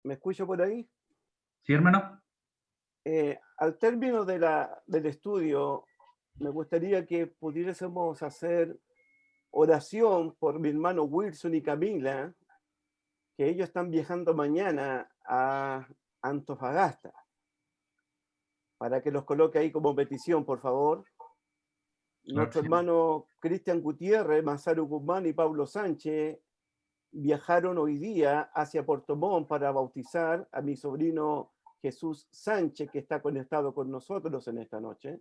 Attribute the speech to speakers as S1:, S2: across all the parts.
S1: ¿Me escucho por ahí?
S2: Sí, hermano.
S1: Al término del estudio, me gustaría que pudiésemos hacer oración por mi hermano Wilson y Camila, que ellos están viajando mañana a Antofagasta, para que los coloque ahí como petición, por favor.
S2: Claro que
S1: Nuestro
S2: sí, hermano.
S1: hermano Cristian Gutiérrez, Masaru Guzmán y Pablo Sánchez viajaron hoy día hacia Puerto Montt para bautizar a mi sobrino Jesús Sánchez, que está conectado con nosotros en esta noche.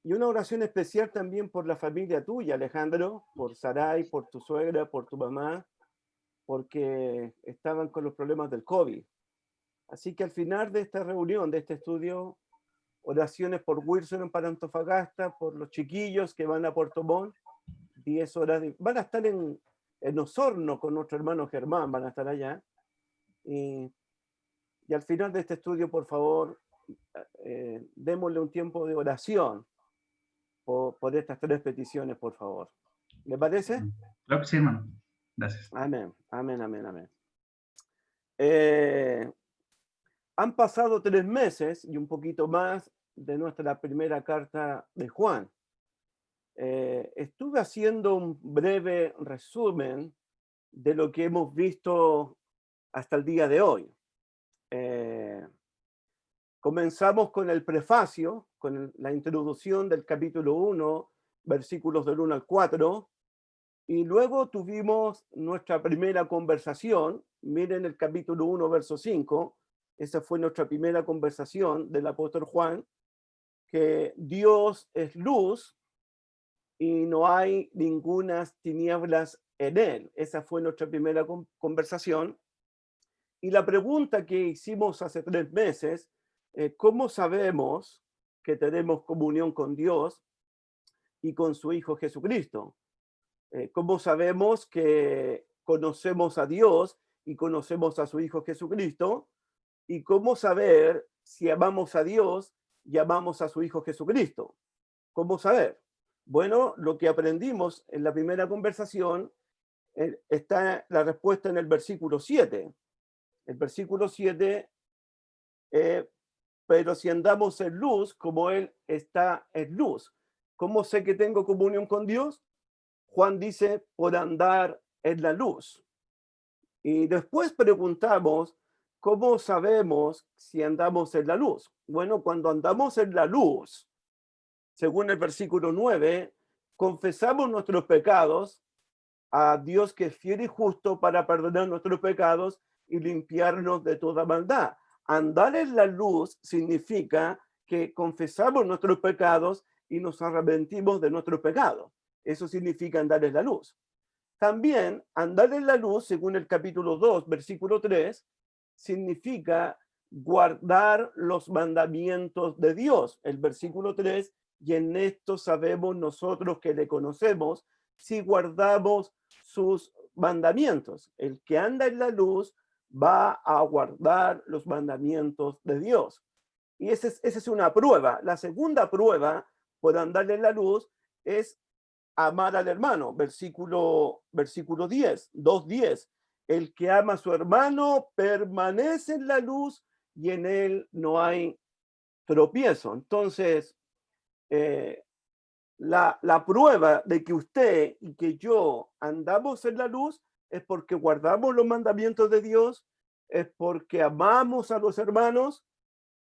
S1: Y una oración especial también por la familia tuya, Alejandro, por Sarai, por tu suegra, por tu mamá, porque estaban con los problemas del COVID. Así que al final de esta reunión, de este estudio, oraciones por Wilson para Antofagasta, por los chiquillos que van a Puerto Montt, 10 horas, van a estar en Osorno con nuestro hermano Germán, van a estar allá. Y, y al final de este estudio, por favor, démosle un tiempo de oración por estas tres peticiones, por favor. ¿Le parece?
S2: Claro que sí, hermano. Gracias.
S1: Amén, amén, amén, amén. Eh, Han pasado 3 meses y un poquito más de nuestra primera carta de Juan. Estuve haciendo un breve resumen de lo que hemos visto hasta el día de hoy. Eh, Comenzamos con el prefacio, con la introducción del capítulo 1, versículos del 1 al 4, y luego tuvimos nuestra primera conversación. Miren el capítulo 1, verso 5. Esa fue nuestra primera conversación del apóstol Juan, que Dios es luz y no hay ningunas tinieblas en él. Esa fue nuestra primera conversación. Y la pregunta que hicimos hace 3 meses, ¿cómo sabemos que tenemos comunión con Dios y con su Hijo Jesucristo? ¿Cómo sabemos que conocemos a Dios y conocemos a su Hijo Jesucristo? ¿Y cómo saber si amamos a Dios y amamos a su Hijo Jesucristo? ¿Cómo saber? Bueno, lo que aprendimos en la primera conversación, está la respuesta en el versículo 7. El versículo 7, eh, pero si andamos en luz, como Él está en luz. ¿Cómo sé que tengo comunión con Dios? Juan dice, por andar en la luz. Y después preguntamos, ¿cómo sabemos si andamos en la luz? Bueno, cuando andamos en la luz, según el versículo 9, confesamos nuestros pecados a Dios, que es fiel y justo para perdonar nuestros pecados y limpiarnos de toda maldad. Andar en la luz significa que confesamos nuestros pecados y nos arrepentimos de nuestros pecados. Eso significa andar en la luz. También andar en la luz, según el capítulo 2, versículo 3, significa guardar los mandamientos de Dios. El versículo 3, y en esto sabemos nosotros que le conocemos si guardamos sus mandamientos. El que anda en la luz va a guardar los mandamientos de Dios. Y esa es una prueba. La segunda prueba por andar en la luz es amar al hermano. Versículo 10, 2:10. El que ama a su hermano permanece en la luz y en él no hay tropiezo. Entonces, eh, la prueba de que usted y que yo andamos en la luz es porque guardamos los mandamientos de Dios, es porque amamos a los hermanos,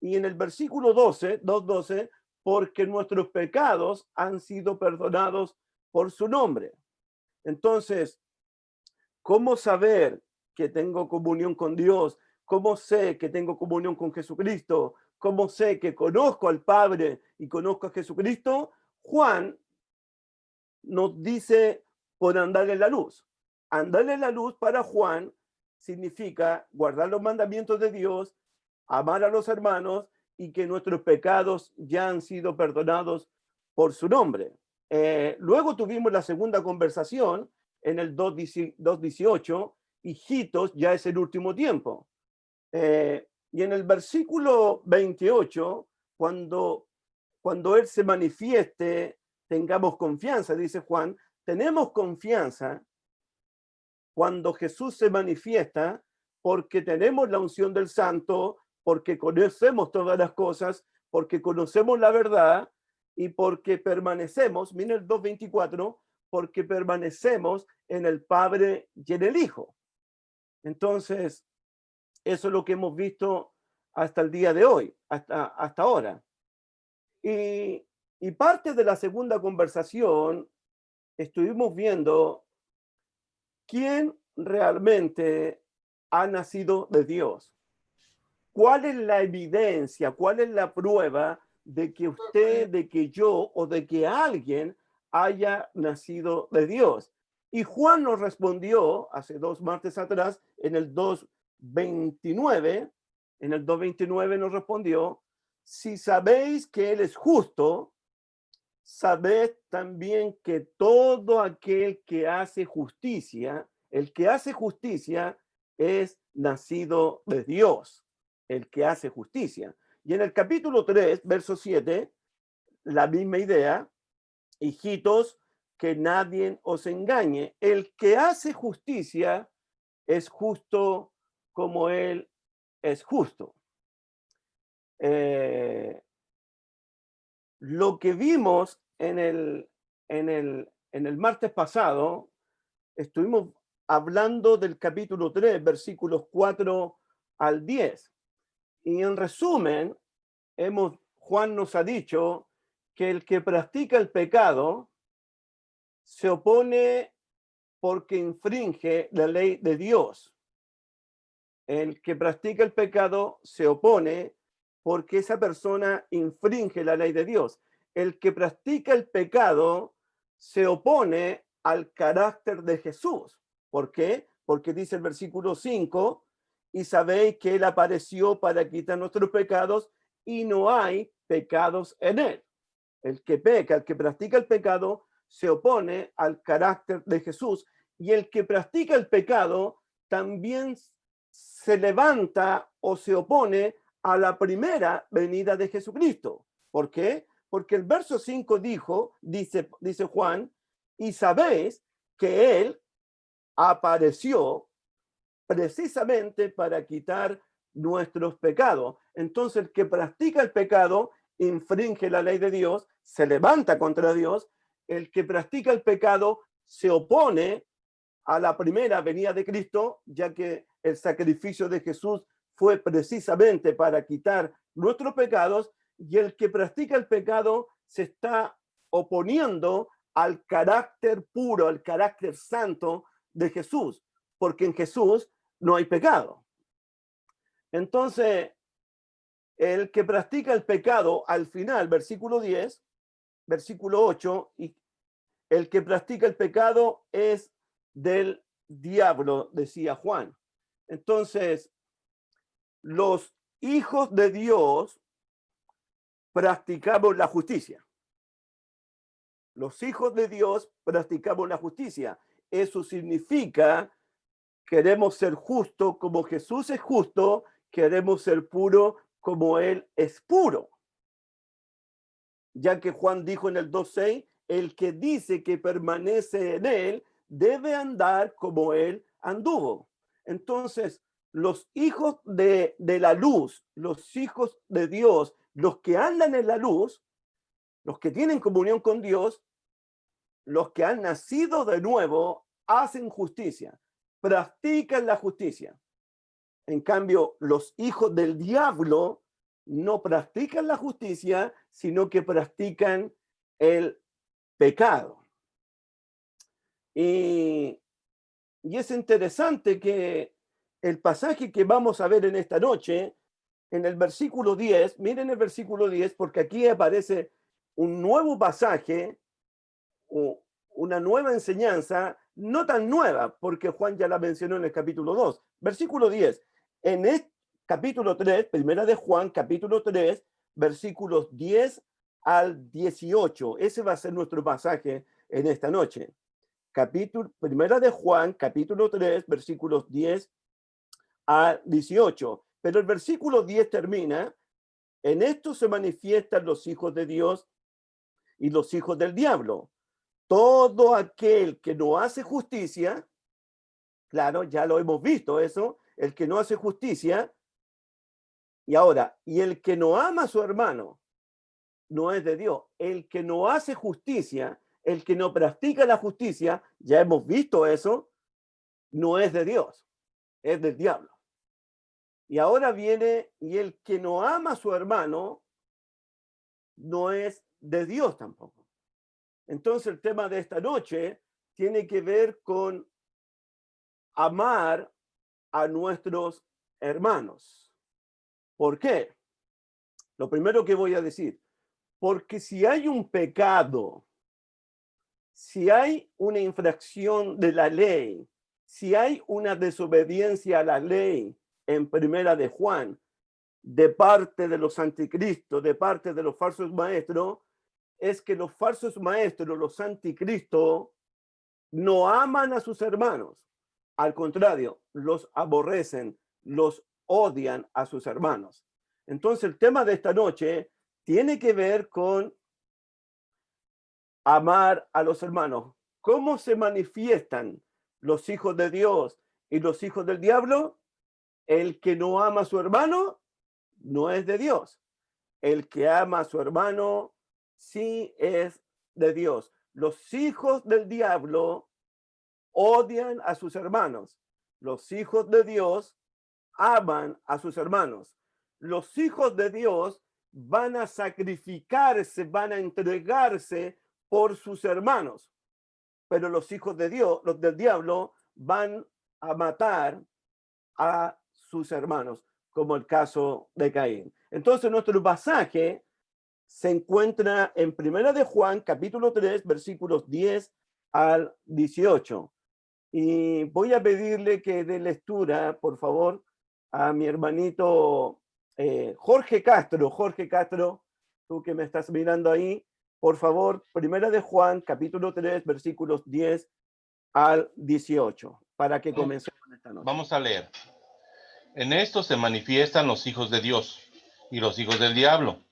S1: y en el versículo 12, 2:12, porque nuestros pecados han sido perdonados por su nombre. Entonces, ¿cómo saber que tengo comunión con Dios? ¿Cómo sé que tengo comunión con Jesucristo? ¿Cómo sé que conozco al Padre y conozco a Jesucristo? Juan nos dice por andar en la luz. Andar en la luz para Juan significa guardar los mandamientos de Dios, amar a los hermanos y que nuestros pecados ya han sido perdonados por su nombre. Luego tuvimos la segunda conversación en el 2:18, hijitos, ya es el último tiempo. Y en el versículo 28, cuando Él se manifieste, tengamos confianza, dice Juan. Tenemos confianza cuando Jesús se manifiesta, porque tenemos la unción del Santo, porque conocemos todas las cosas, porque conocemos la verdad y porque permanecemos, miren el 2:24, porque permanecemos en el Padre y en el Hijo. Entonces, eso es lo que hemos visto hasta el día de hoy, hasta ahora. Y parte de la segunda conversación estuvimos viendo quién realmente ha nacido de Dios. ¿Cuál es la evidencia, cuál es la prueba de que usted, de que yo o de que alguien haya nacido de Dios? Y Juan nos respondió hace 2 martes atrás, en el 2:29, nos respondió, si sabéis que Él es justo, sabed también que todo aquel que hace justicia, el que hace justicia es nacido de Dios, el que hace justicia. Y en el capítulo 3, verso 7, la misma idea, hijitos, que nadie os engañe. El que hace justicia es justo como Él es justo. Lo que vimos en el martes pasado, estuvimos hablando del capítulo 3, versículos 4 al 10. Y en resumen, Juan nos ha dicho que el que practica el pecado se opone porque infringe la ley de Dios. El que practica el pecado se opone porque esa persona infringe la ley de Dios. El que practica el pecado se opone al carácter de Jesús. ¿Por qué? Porque dice el versículo 5, y sabéis que Él apareció para quitar nuestros pecados y no hay pecados en Él. El que peca, el que practica el pecado, se opone al carácter de Jesús. Y el que practica el pecado también se levanta o se opone a la primera venida de Jesucristo. ¿Por qué? Porque el verso 5 dice Juan, y sabéis que Él apareció precisamente para quitar nuestros pecados. Entonces, el que practica el pecado infringe la ley de Dios, se levanta contra Dios. El que practica el pecado se opone a la primera venida de Cristo, ya que el sacrificio de Jesús fue precisamente para quitar nuestros pecados, y el que practica el pecado se está oponiendo al carácter puro, al carácter santo de Jesús, porque en Jesús no hay pecado. Entonces, el que practica el pecado, al final, versículo 10, versículo 8, y el que practica el pecado es del diablo, decía Juan. Entonces, los hijos de Dios practicamos la justicia. Los hijos de Dios practicamos la justicia. Eso significa, queremos ser justos como Jesús es justo, queremos ser puros como Él es puro. Ya que Juan dijo en el 2:6, el que dice que permanece en Él debe andar como Él anduvo. Entonces, los hijos de la luz, los hijos de Dios, los que andan en la luz, los que tienen comunión con Dios, los que han nacido de nuevo, hacen justicia, practican la justicia. En cambio, los hijos del diablo no practican la justicia, sino que practican el pecado. Y es interesante que el pasaje que vamos a ver en esta noche, en el versículo 10, miren el versículo 10, porque aquí aparece un nuevo pasaje, una nueva enseñanza, no tan nueva, porque Juan ya la mencionó en el capítulo 2. Versículo 10, en este capítulo 3, primera de Juan, capítulo 3, versículos 10 al 18. Ese va a ser nuestro pasaje en esta noche. Primera de Juan, capítulo 3, versículos 10 a 18. Pero el versículo 10 termina, en esto se manifiestan los hijos de Dios y los hijos del diablo. Todo aquel que no hace justicia, claro, ya lo hemos visto eso, el que no hace justicia, y ahora, y el que no ama a su hermano, no es de Dios. El que no hace justicia, el que no practica la justicia, ya hemos visto eso, no es de Dios, es del diablo. Y ahora viene, y el que no ama a su hermano, no es de Dios tampoco. Entonces el tema de esta noche tiene que ver con amar a nuestros hermanos. ¿Por qué? Lo primero que voy a decir, porque si hay un pecado, si hay una infracción de la ley, si hay una desobediencia a la ley en Primera de Juan, de parte de los anticristos, de parte de los falsos maestros, es que los falsos maestros, los anticristos, no aman a sus hermanos. Al contrario, los aborrecen, los odian a sus hermanos. Entonces el tema de esta noche tiene que ver con amar a los hermanos. ¿Cómo se manifiestan los hijos de Dios y los hijos del diablo? El que no ama a su hermano no es de Dios. El que ama a su hermano sí es de Dios. Los hijos del diablo odian a sus hermanos. Los hijos de Dios aman a sus hermanos. Los hijos de Dios van a sacrificarse, van a entregarse por sus hermanos. Pero los hijos de Dios, los del diablo, van a matar a sus hermanos, como el caso de Caín. Entonces nuestro pasaje se encuentra en Primera de Juan, capítulo 3, versículos 10 al 18. Y voy a pedirle que dé lectura, por favor, a mi hermanito Jorge Castro. Jorge Castro, tú que me estás mirando ahí, por favor, Primera de Juan, capítulo 3, versículos 10 al 18, para que comencemos esta noche.
S3: Vamos a leer. En esto se manifiestan los hijos de Dios y los hijos del diablo.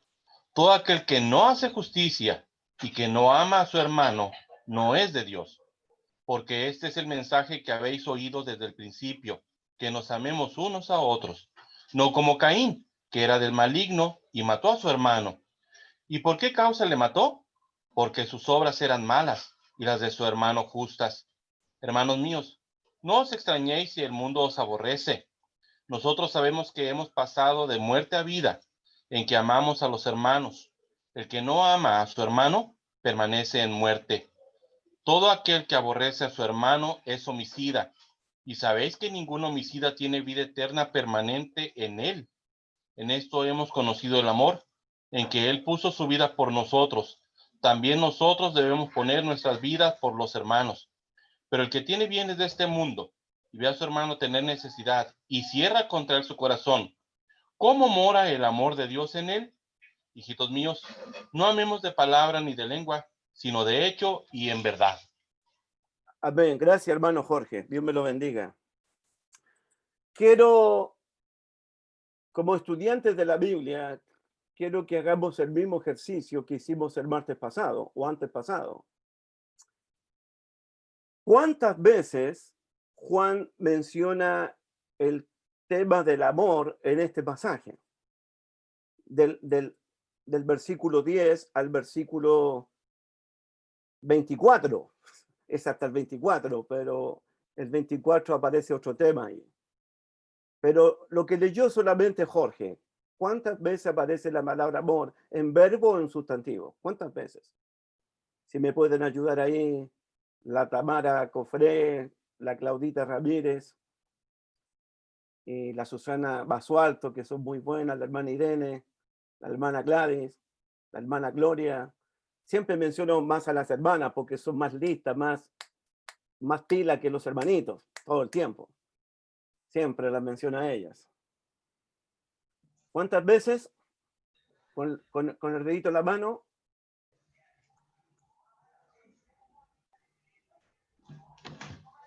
S3: Todo aquel que no hace justicia y que no ama a su hermano no es de Dios, porque este es el mensaje que habéis oído desde el principio, que nos amemos unos a otros, no como Caín, que era del maligno y mató a su hermano. ¿Y por qué causa le mató? Porque sus obras eran malas y las de su hermano justas. Hermanos míos, no os extrañéis si el mundo os aborrece. Nosotros sabemos que hemos pasado de muerte a vida, en que amamos a los hermanos. El que no ama a su hermano permanece en muerte. Todo aquel que aborrece a su hermano es homicida, y sabéis que ningún homicida tiene vida eterna permanente en él. En esto hemos conocido el amor, en que él puso su vida por nosotros. También nosotros debemos poner nuestras vidas por los hermanos. Pero el que tiene bienes de este mundo y ve a su hermano tener necesidad y cierra contra él su corazón, ¿cómo mora el amor de Dios en él? Hijitos míos, no amemos de palabra ni de lengua, sino de hecho y en verdad.
S1: Amén. Gracias, hermano Jorge. Dios me lo bendiga. Quiero, como estudiantes de la Biblia, quiero que hagamos el mismo ejercicio que hicimos el martes pasado o antes pasado. ¿Cuántas veces Juan menciona el tema del amor en este pasaje? Del versículo 10 al versículo 24. Es hasta el 24, pero el 24 aparece otro tema ahí. Pero lo que leyó solamente Jorge, ¿cuántas veces aparece la palabra amor en verbo o en sustantivo? ¿Cuántas veces? Si me pueden ayudar ahí, la Tamara Cofré, la Claudita Ramírez y la Susana Basualto, que son muy buenas, la hermana Irene, la hermana Gladys, la hermana Gloria. Siempre menciono más a las hermanas porque son más listas, más pila que los hermanitos, todo el tiempo. Siempre las menciono a ellas. ¿Cuántas veces? Con el dedito en la mano.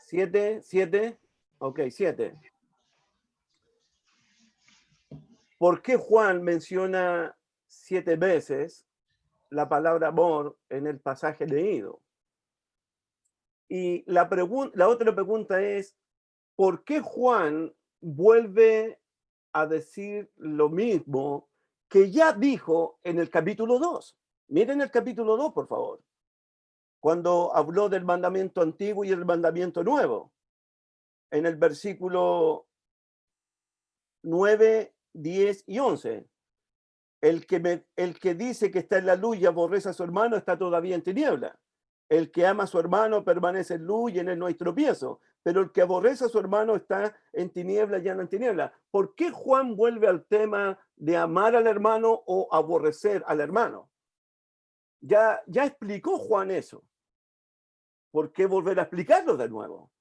S1: 7. Ok, 7. ¿Por qué Juan menciona 7 veces la palabra amor en el pasaje leído? Y la otra pregunta es, ¿por qué Juan vuelve a decir lo mismo que ya dijo en el capítulo 2. Miren el capítulo 2, por favor. Cuando habló del mandamiento antiguo y el mandamiento nuevo. En el versículo 9, 10 y 11. El que dice que está en la luz y aborrece a su hermano está todavía en tiniebla. El que ama a su hermano permanece en luz y en él no hay tropiezo. Pero el que aborrece a su hermano está en tiniebla y anda en tiniebla. ¿Por qué Juan vuelve al tema de amar al hermano o aborrecer al hermano? Ya explicó Juan eso. ¿Por qué volver a explicarlo de nuevo?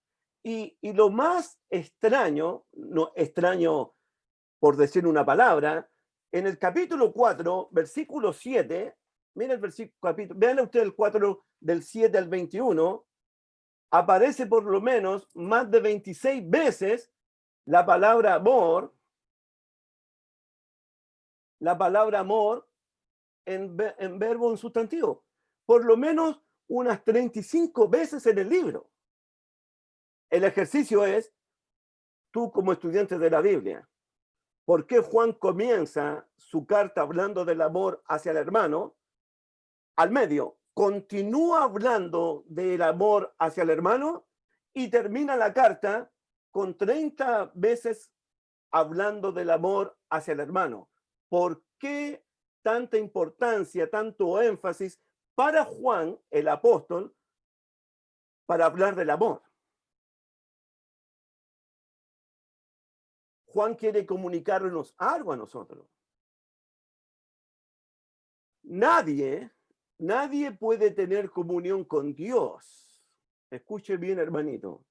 S1: Y lo más extraño, no extraño por decir una palabra, en el capítulo 4, versículo 7, miren el vean ustedes el 4 del 7 al 21, aparece por lo menos más de 26 veces la palabra amor en verbo en sustantivo. Por lo menos unas 35 veces en el libro. El ejercicio es, tú como estudiante de la Biblia, ¿por qué Juan comienza su carta hablando del amor hacia el hermano? Al medio, continúa hablando del amor hacia el hermano y termina la carta con 30 veces hablando del amor hacia el hermano. ¿Por qué tanta importancia, tanto énfasis para Juan, el apóstol, para hablar del amor? Juan quiere comunicarnos algo a nosotros. Nadie puede tener comunión con Dios. Escuche bien, hermanito.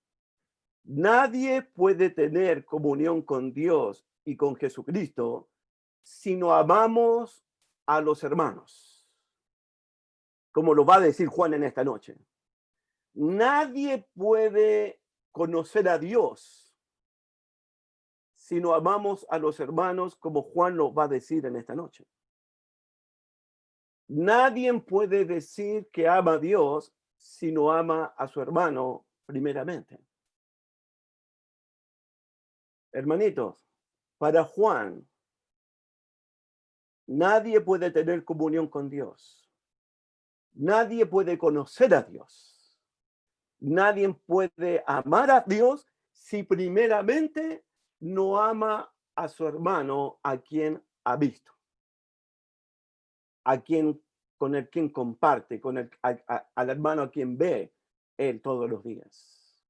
S1: Nadie puede tener comunión con Dios y con Jesucristo si no amamos a los hermanos. Como lo va a decir Juan en esta noche. Nadie puede conocer a Dios si no amamos a los hermanos, como Juan lo va a decir en esta noche. Nadie puede decir que ama a Dios si no ama a su hermano primeramente. Hermanitos, para Juan, nadie puede tener comunión con Dios. Nadie puede conocer a Dios. Nadie puede amar a Dios si primeramente no ama a su hermano a quien ha visto. Con el quien comparte, al hermano a quien ve él todos los días.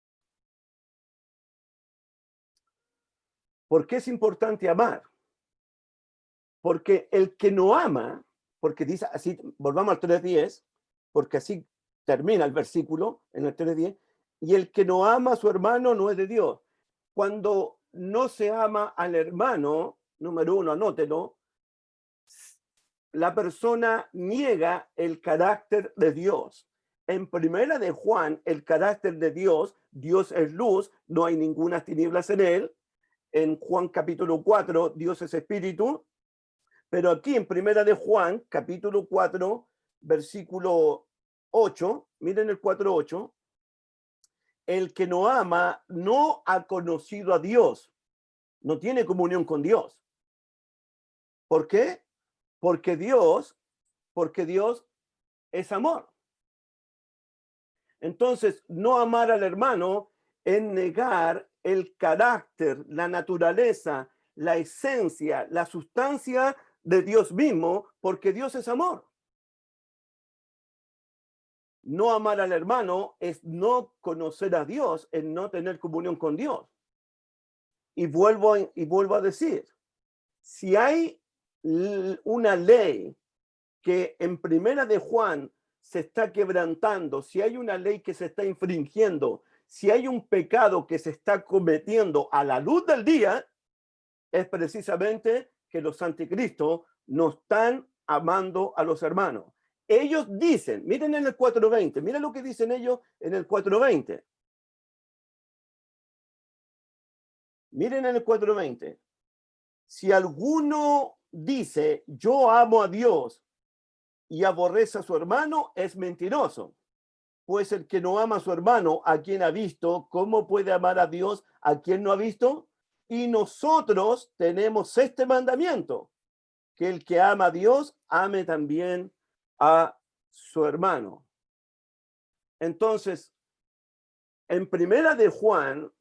S1: ¿Por qué es importante amar? Porque el que no ama, porque dice así, volvamos al 3:10, porque así termina el versículo en el 3:10, y el que no ama a su hermano no es de Dios. Cuando no se ama al hermano, número uno, anótelo, la persona niega el carácter de Dios. En primera de Juan, el carácter de Dios, Dios es luz, no hay ninguna tinieblas en él. En Juan capítulo 4, Dios es espíritu. Pero aquí en primera de Juan, capítulo 4, versículo 8, miren el 4:8, el que no ama no ha conocido a Dios, no tiene comunión con Dios. ¿Por qué? Porque Dios es amor. Entonces, no amar al hermano es negar el carácter, la naturaleza, la esencia, la sustancia de Dios mismo, porque Dios es amor. No amar al hermano es no conocer a Dios, es no tener comunión con Dios. Y vuelvo a decir, si hay una ley que en primera de Juan se está quebrantando, si hay una ley que se está infringiendo, si hay un pecado que se está cometiendo a la luz del día, es precisamente que los anticristos no están amando a los hermanos. Ellos dicen, miren en el 4:20, miren lo que dicen ellos en el 4:20. Miren en el 4:20. Si alguno dice, yo amo a Dios y aborrece a su hermano, es mentiroso. Pues el que no ama a su hermano, a quien ha visto, ¿cómo puede amar a Dios a quien no ha visto? Y nosotros tenemos este mandamiento, que el que ama a Dios, ame también a su hermano. Entonces, en Primera de Juan,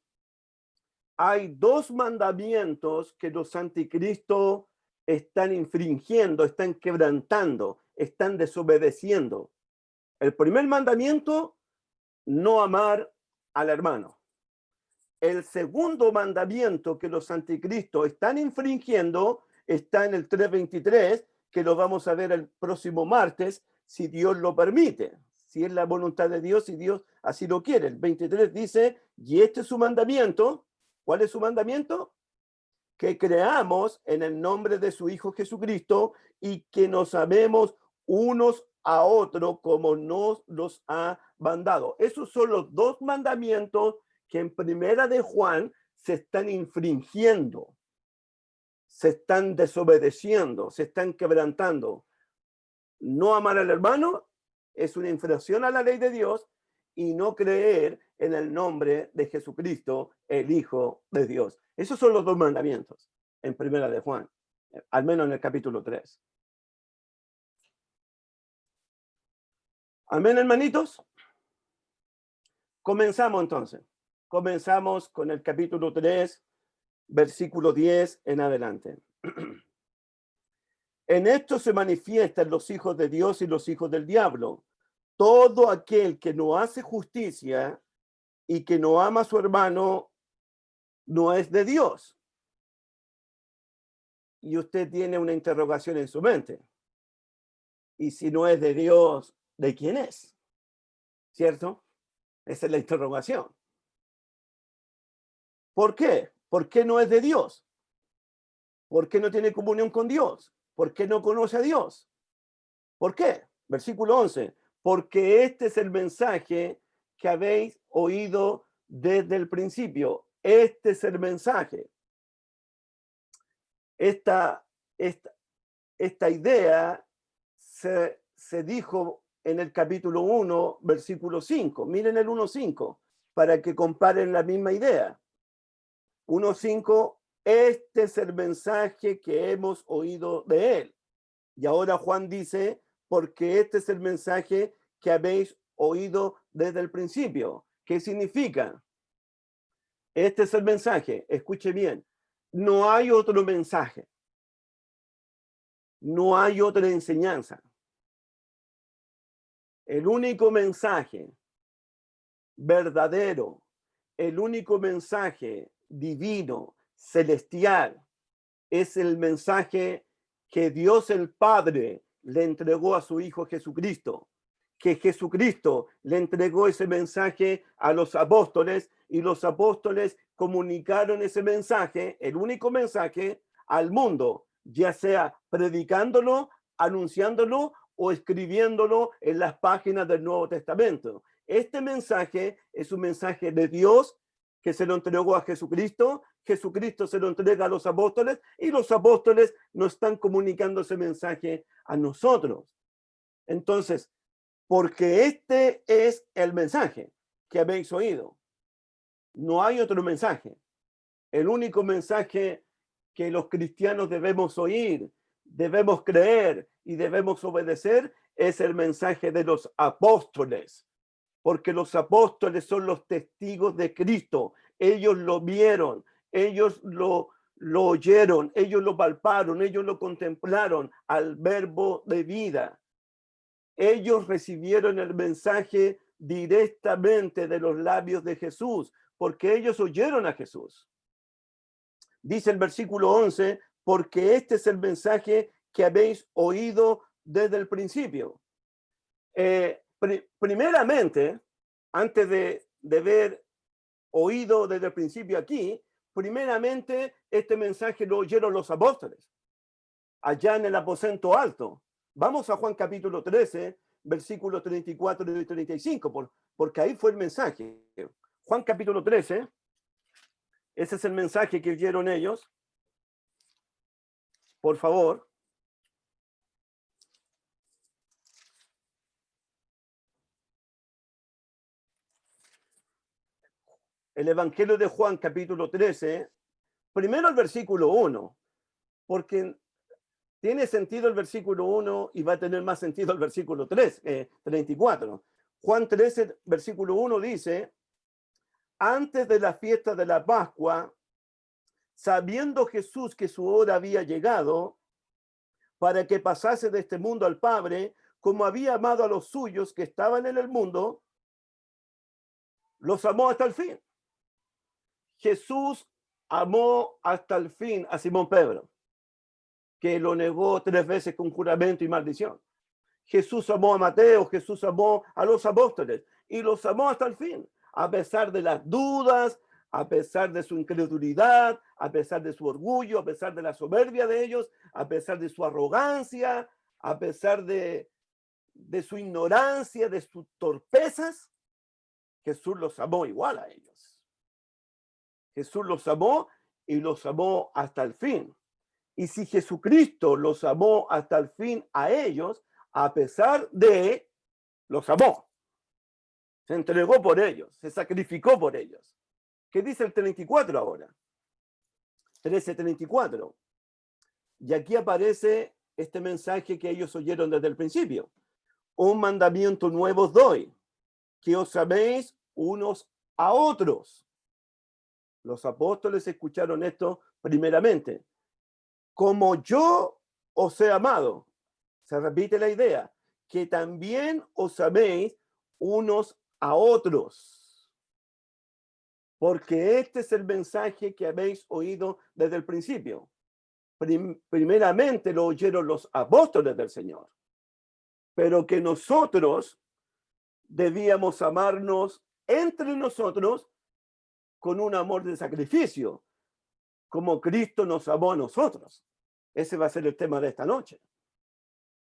S1: hay dos mandamientos que los anticristos están infringiendo, están quebrantando, están desobedeciendo. El primer mandamiento, no amar al hermano. El segundo mandamiento que los anticristos están infringiendo está en el 3:23, que lo vamos a ver el próximo martes, si Dios lo permite, si es la voluntad de Dios, si Dios así lo quiere. El 23 dice, y este es su mandamiento. ¿Cuál es su mandamiento? Que creamos en el nombre de su Hijo Jesucristo y que nos amemos unos a otros como nos los ha mandado. Esos son los dos mandamientos que en Primera de Juan se están infringiendo, se están desobedeciendo, se están quebrantando. No amar al hermano es una infracción a la ley de Dios, y no creer en el nombre de Jesucristo, el Hijo de Dios. Esos son los dos mandamientos en Primera de Juan, al menos en el capítulo 3. Amén, hermanitos. Comenzamos entonces. Comenzamos con el capítulo 3, versículo 10 en adelante. En esto se manifiestan los hijos de Dios y los hijos del diablo. Todo aquel que no hace justicia y que no ama a su hermano no es de Dios. Y usted tiene una interrogación en su mente. Y si no es de Dios, ¿de quién es? ¿Cierto? Esa es la interrogación. ¿Por qué? ¿Por qué no es de Dios? ¿Por qué no tiene comunión con Dios? ¿Por qué no conoce a Dios? ¿Por qué? Versículo 11. Porque este es el mensaje que habéis oído desde el principio. Este es el mensaje. Esta idea se dijo en el capítulo 1, versículo 5. Miren el 1:5 para que comparen la misma idea. 1:5, este es el mensaje que hemos oído de él. Y ahora Juan dice, porque este es el mensaje que habéis oído desde el principio. ¿Qué significa? Este es el mensaje, escuche bien. No hay otro mensaje. No hay otra enseñanza. El único mensaje verdadero, el único mensaje divino, celestial, es el mensaje que Dios el Padre le entregó a su Hijo Jesucristo, que Jesucristo le entregó ese mensaje a los apóstoles, y los apóstoles comunicaron ese mensaje, el único mensaje, al mundo, ya sea predicándolo, anunciándolo o escribiéndolo en las páginas del Nuevo Testamento. Este mensaje es un mensaje de Dios que se lo entregó a Jesucristo. Jesucristo se lo entrega a los apóstoles y los apóstoles nos están comunicando ese mensaje a nosotros. Entonces, porque este es el mensaje que habéis oído, no hay otro mensaje. El único mensaje que los cristianos debemos oír, debemos creer y debemos obedecer es el mensaje de los apóstoles, porque los apóstoles son los testigos de Cristo. Ellos lo vieron, ellos lo oyeron, ellos lo palparon, ellos lo contemplaron al verbo de vida. Ellos recibieron el mensaje directamente de los labios de Jesús, porque ellos oyeron a Jesús. Dice el versículo 11, porque este es el mensaje que habéis oído desde el principio. Primeramente, antes de ver oído desde el principio aquí, primeramente este mensaje lo oyeron los apóstoles, allá en el aposento alto. Vamos a Juan capítulo 13, versículos 34 y 35, porque ahí fue el mensaje. Juan capítulo 13, ese es el mensaje que oyeron ellos. Por favor. El Evangelio de Juan capítulo 13, Primero el versículo 1, porque tiene sentido el versículo 1 y va a tener más sentido el versículo 3, 34. Juan 13, versículo 1 dice, antes de la fiesta de la Pascua, sabiendo Jesús que su hora había llegado para que pasase de este mundo al Padre, como había amado a los suyos que estaban en el mundo, los amó hasta el fin. Jesús amó hasta el fin a Simón Pedro, que lo negó 3 veces con juramento y maldición. Jesús amó a Mateo, Jesús amó a los apóstoles y los amó hasta el fin, a pesar de las dudas, a pesar de su incredulidad, a pesar de su orgullo, a pesar de la soberbia de ellos, a pesar de su arrogancia, a pesar de su ignorancia, de sus torpezas. Jesús los amó igual a ellos. Jesús los amó y los amó hasta el fin. Y si Jesucristo los amó hasta el fin a ellos, a pesar de, los amó. Se entregó por ellos, se sacrificó por ellos. ¿Qué dice el 34 ahora? 13:34. Y aquí aparece este mensaje que ellos oyeron desde el principio. Un mandamiento nuevo os doy, que os améis unos a otros. Los apóstoles escucharon esto primeramente. Como yo os he amado. Se repite la idea, que también os améis unos a otros. Porque este es el mensaje que habéis oído desde el principio. Primeramente lo oyeron los apóstoles del Señor, pero que nosotros debíamos amarnos entre nosotros con un amor de sacrificio, como Cristo nos amó a nosotros. Ese va a ser el tema de esta noche.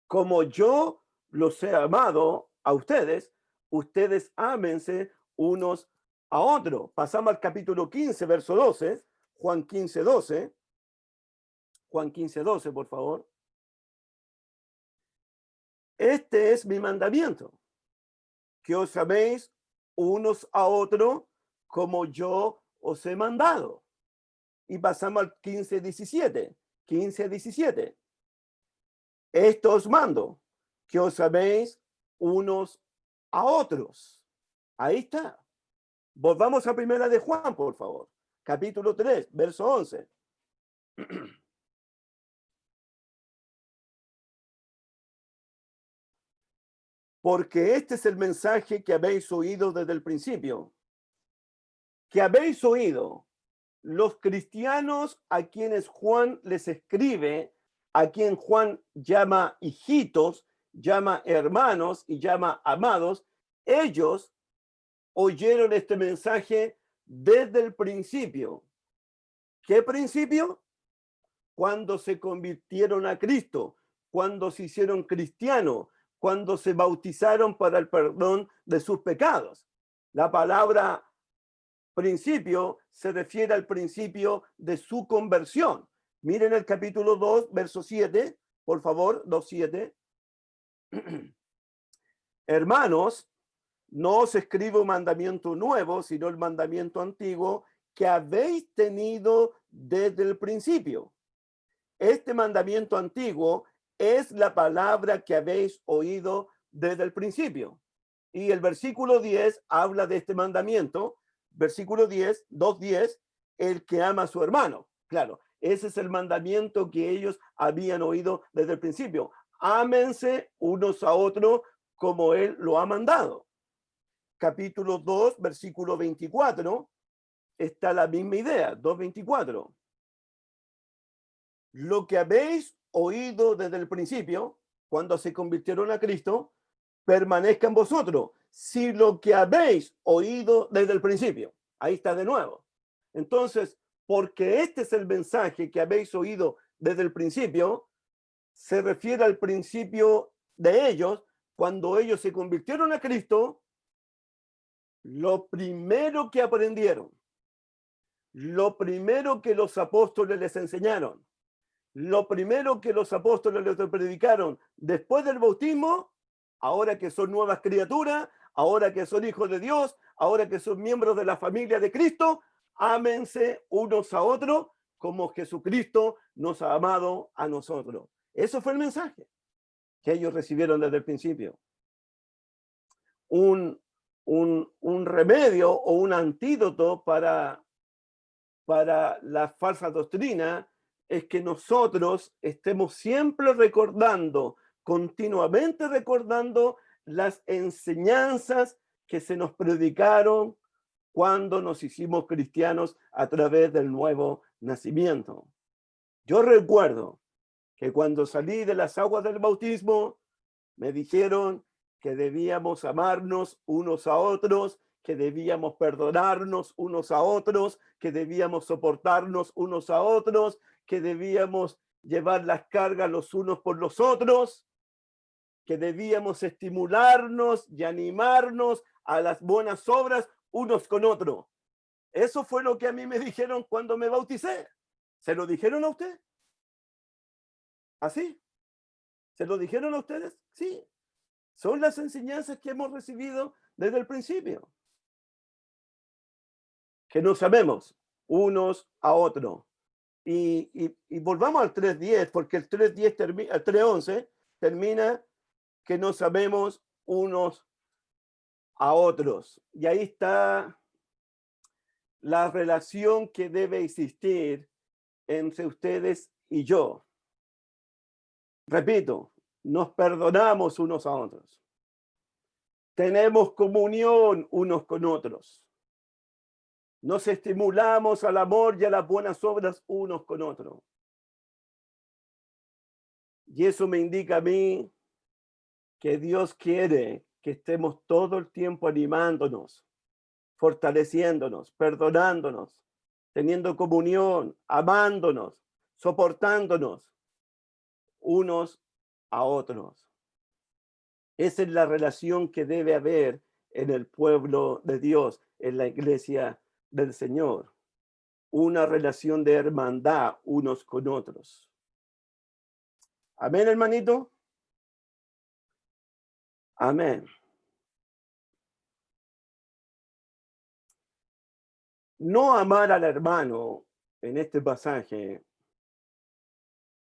S1: Como yo los he amado a ustedes, ustedes ámense unos a otros. Pasamos al capítulo 15, verso 12, Juan 15, 12. Juan 15, 12, por favor. Este es mi mandamiento, que os améis unos a otros como yo os he mandado. Y pasamos al 15, 17. 15, 17. Esto os mando, que os améis unos a otros. Ahí está. Volvamos a primera de Juan, por favor. Capítulo 3, verso 11. Porque este es el mensaje que habéis oído desde el principio. Que habéis oído los cristianos a quienes Juan les escribe, a quien Juan llama hijitos, llama hermanos y llama amados, ellos oyeron este mensaje desde el principio. ¿Qué principio? Cuando se convirtieron a Cristo, cuando se hicieron cristianos, cuando se bautizaron para el perdón de sus pecados. La palabra principio se refiere al principio de su conversión. Miren el capítulo 2, verso 7, por favor, 2:7. Hermanos, no os escribo un mandamiento nuevo, sino el mandamiento antiguo que habéis tenido desde el principio. Este mandamiento antiguo es la palabra que habéis oído desde el principio. Y el versículo 10 habla de este mandamiento. Versículo 10, 2:10, el que ama a su hermano. Claro, ese es el mandamiento que ellos habían oído desde el principio. Ámense unos a otros como él lo ha mandado. Capítulo 2, versículo 24, está la misma idea, 2:24. Lo que habéis oído desde el principio, cuando se convirtieron a Cristo, permanezca en vosotros. Si lo que habéis oído desde el principio, ahí está de nuevo. Entonces, porque este es el mensaje que habéis oído desde el principio, se refiere al principio de ellos, cuando ellos se convirtieron a Cristo, lo primero que aprendieron, lo primero que los apóstoles les enseñaron, lo primero que los apóstoles les predicaron después del bautismo, ahora que son nuevas criaturas, ahora que son hijos de Dios, ahora que son miembros de la familia de Cristo, ámense unos a otros como Jesucristo nos ha amado a nosotros. Eso fue el mensaje que ellos recibieron desde el principio. Un remedio o un antídoto para la falsa doctrina es que nosotros estemos siempre recordando, continuamente recordando las enseñanzas que se nos predicaron cuando nos hicimos cristianos a través del nuevo nacimiento. Yo recuerdo que cuando salí de las aguas del bautismo, me dijeron que debíamos amarnos unos a otros, que debíamos perdonarnos unos a otros, que debíamos soportarnos unos a otros, que debíamos llevar las cargas los unos por los otros, que debíamos estimularnos y animarnos a las buenas obras unos con otros. Eso fue lo que a mí me dijeron cuando me bauticé. ¿Se lo dijeron a usted? ¿Así? ¿Se lo dijeron a ustedes? Sí. Son las enseñanzas que hemos recibido desde el principio. Que nos amemos unos a otros. Y volvamos al 3.10, porque el 3.10 termina, el 3.11 termina que nos amemos unos a otros. Y ahí está la relación que debe existir entre ustedes y yo. Repito, nos perdonamos unos a otros. Tenemos comunión unos con otros. Nos estimulamos al amor y a las buenas obras unos con otros. Y eso me indica a mí que Dios quiere que estemos todo el tiempo animándonos, fortaleciéndonos, perdonándonos, teniendo comunión, amándonos, soportándonos unos a otros. Esa es la relación que debe haber en el pueblo de Dios, en la iglesia del Señor. Una relación de hermandad unos con otros. Amén, hermanito. Amén. No amar al hermano en este pasaje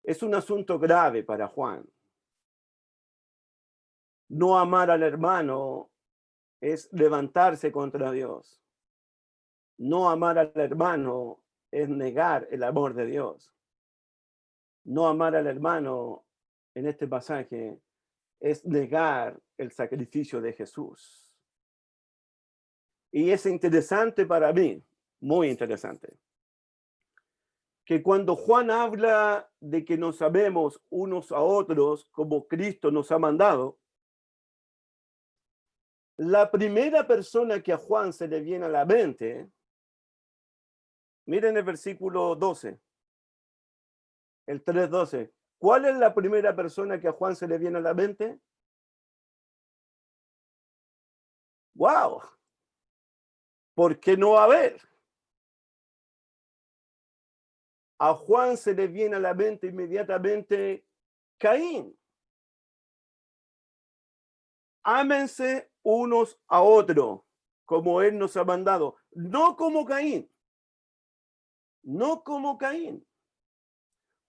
S1: es un asunto grave para Juan. No amar al hermano es levantarse contra Dios. No amar al hermano es negar el amor de Dios. No amar al hermano en este pasaje es negar el sacrificio de Jesús. Y es interesante para mí, muy interesante, que cuando Juan habla de que nos amemos unos a otros como Cristo nos ha mandado, la primera persona que a Juan se le viene a la mente, miren el versículo 12, el 3:12. ¿Cuál es la primera persona que a Juan se le viene a la mente? ¡Wow! ¿Por qué no Abel? A Juan se le viene a la mente inmediatamente Caín. Ámense unos a otros, como Él nos ha mandado. No como Caín. No como Caín.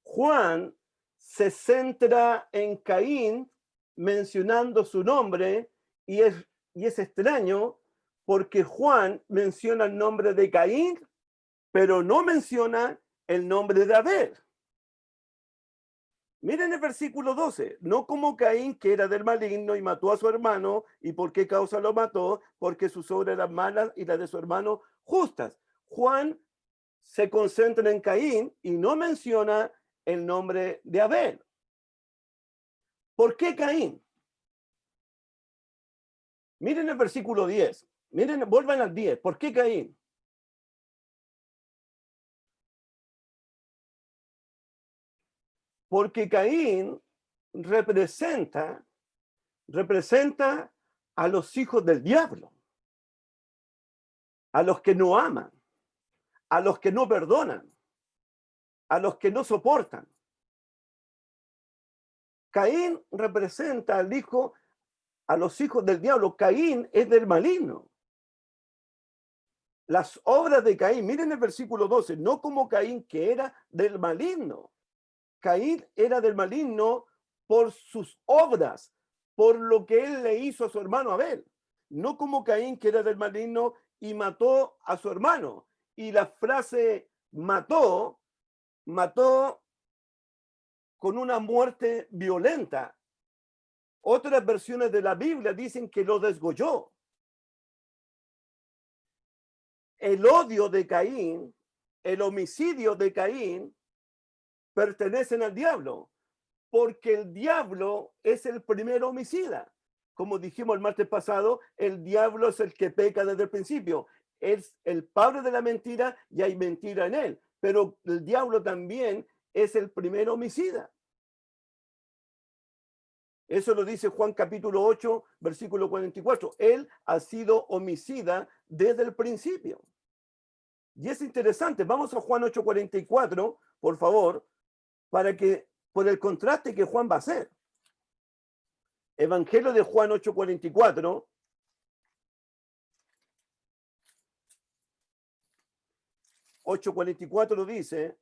S1: Juan se centra en Caín mencionando su nombre y es extraño porque Juan menciona el nombre de Caín, pero no menciona el nombre de Abel. Miren el versículo 12, no como Caín, que era del maligno y mató a su hermano. ¿Y por qué causa lo mató? Porque sus obras eran malas y las de su hermano justas. Juan se concentra en Caín y no menciona el nombre de Abel. ¿Por qué Caín? Miren el versículo 10. Miren, vuelvan al 10. ¿Por qué Caín? Porque Caín representa a los hijos del diablo, a los que no aman, a los que no perdonan, a los que no soportan. Caín representa a los hijos del diablo. Caín es del maligno. las obras de Caín, miren el versículo 12, no como Caín que era del maligno. Caín era del maligno por sus obras, por lo que él le hizo a su hermano Abel. No como Caín que era del maligno y mató a su hermano. Y la frase mató con una muerte violenta. Otras versiones de la Biblia dicen que lo desgolló. El odio de Caín, el homicidio de Caín, pertenecen al diablo, porque el diablo es el primer homicida. Como dijimos el martes pasado, el diablo es el que peca desde el principio. Es el padre de la mentira y hay mentira en él. Pero el diablo también es el primer homicida. Eso lo dice Juan capítulo 8, versículo 44. Él ha sido homicida desde el principio. Y es interesante. Vamos a Juan 8:44, por favor, para que, por el contraste que Juan va a hacer. Evangelio de Juan 8:44. Dice,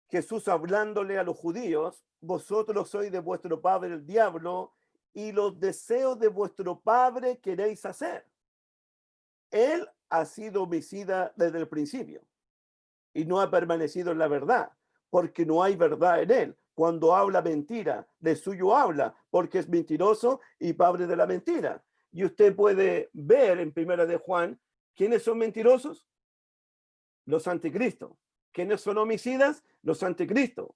S1: Jesús hablándole a los judíos, vosotros sois de vuestro padre el diablo, y los deseos de vuestro padre queréis hacer. Él ha sido homicida desde el principio y no ha permanecido en la verdad, porque no hay verdad en él. Cuando habla mentira, de suyo habla, porque es mentiroso y padre de la mentira. Y usted puede ver en Primera de Juan, ¿quiénes son mentirosos? Los anticristos. ¿Quiénes son homicidas? Los anticristos.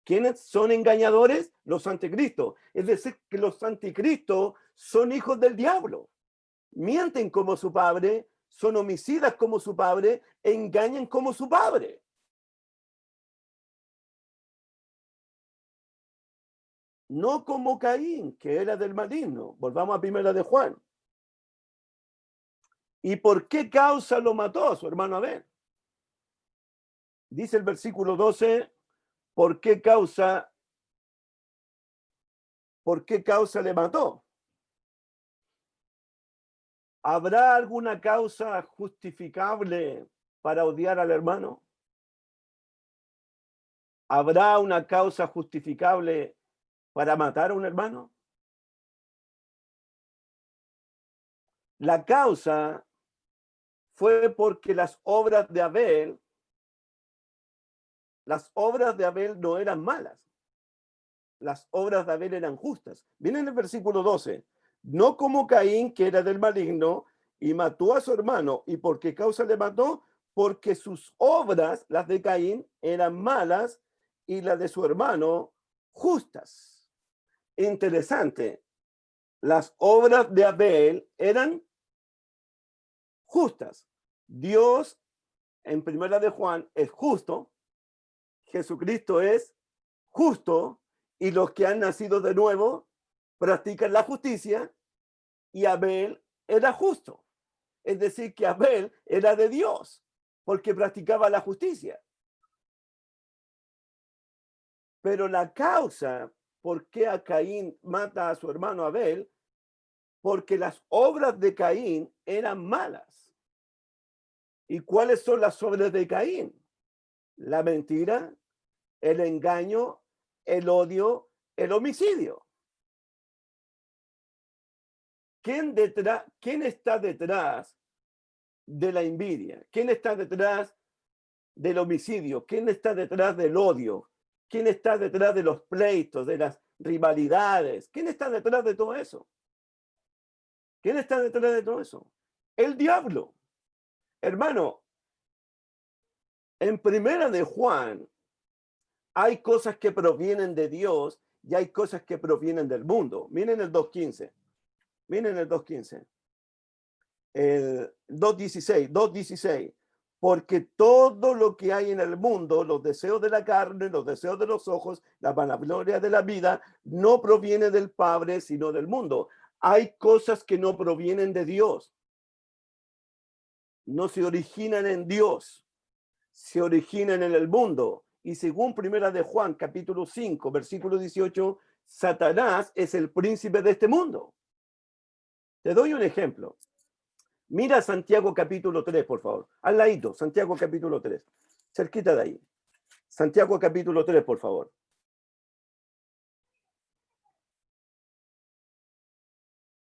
S1: ¿Quiénes son engañadores? Los anticristos. Es decir, que los anticristos son hijos del diablo. Mienten como su padre, son homicidas como su padre, engañan como su padre. No como Caín, que era del maligno. Volvamos a Primera de Juan. ¿Y por qué causa lo mató a su hermano Abel? Dice el versículo 12, ¿por qué causa le mató? ¿Habrá alguna causa justificable para odiar al hermano? ¿Habrá una causa justificable para matar a un hermano? La causa fue porque las obras de Abel no eran malas. Las obras de Abel eran justas. Viene en el versículo 12. No como Caín, que era del maligno, y mató a su hermano. ¿Y por qué causa le mató? Porque sus obras, las de Caín, eran malas y las de su hermano justas. Interesante. Las obras de Abel eran justas. Dios, en Primera de Juan, es justo. Jesucristo es justo. Y los que han nacido de nuevo practican la justicia, y Abel era justo. Es decir, que Abel era de Dios, porque practicaba la justicia. Pero la causa por qué a Caín mata a su hermano Abel, porque las obras de Caín eran malas. ¿Y cuáles son las obras de Caín? La mentira, el engaño, el odio, el homicidio. ¿Quién está detrás de la envidia? ¿Quién está detrás del homicidio? ¿Quién está detrás del odio? ¿Quién está detrás de los pleitos, de las rivalidades? ¿Quién está detrás de todo eso? ¿Quién está detrás de todo eso? El diablo. Hermano, en Primera de Juan hay cosas que provienen de Dios y hay cosas que provienen del mundo. Miren el 2:15. Miren el 2:15. El 2:16. Porque todo lo que hay en el mundo, los deseos de la carne, los deseos de los ojos, la vanagloria de la vida, no proviene del Padre, sino del mundo. Hay cosas que no provienen de Dios. No se originan en Dios. Se originan en el mundo. Y según Primera de Juan, capítulo 5, versículo 18, Satanás es el príncipe de este mundo. Te doy un ejemplo. Mira Santiago capítulo 3, por favor. Al ladito, Santiago capítulo 3. Cerquita de ahí. Santiago capítulo 3, por favor.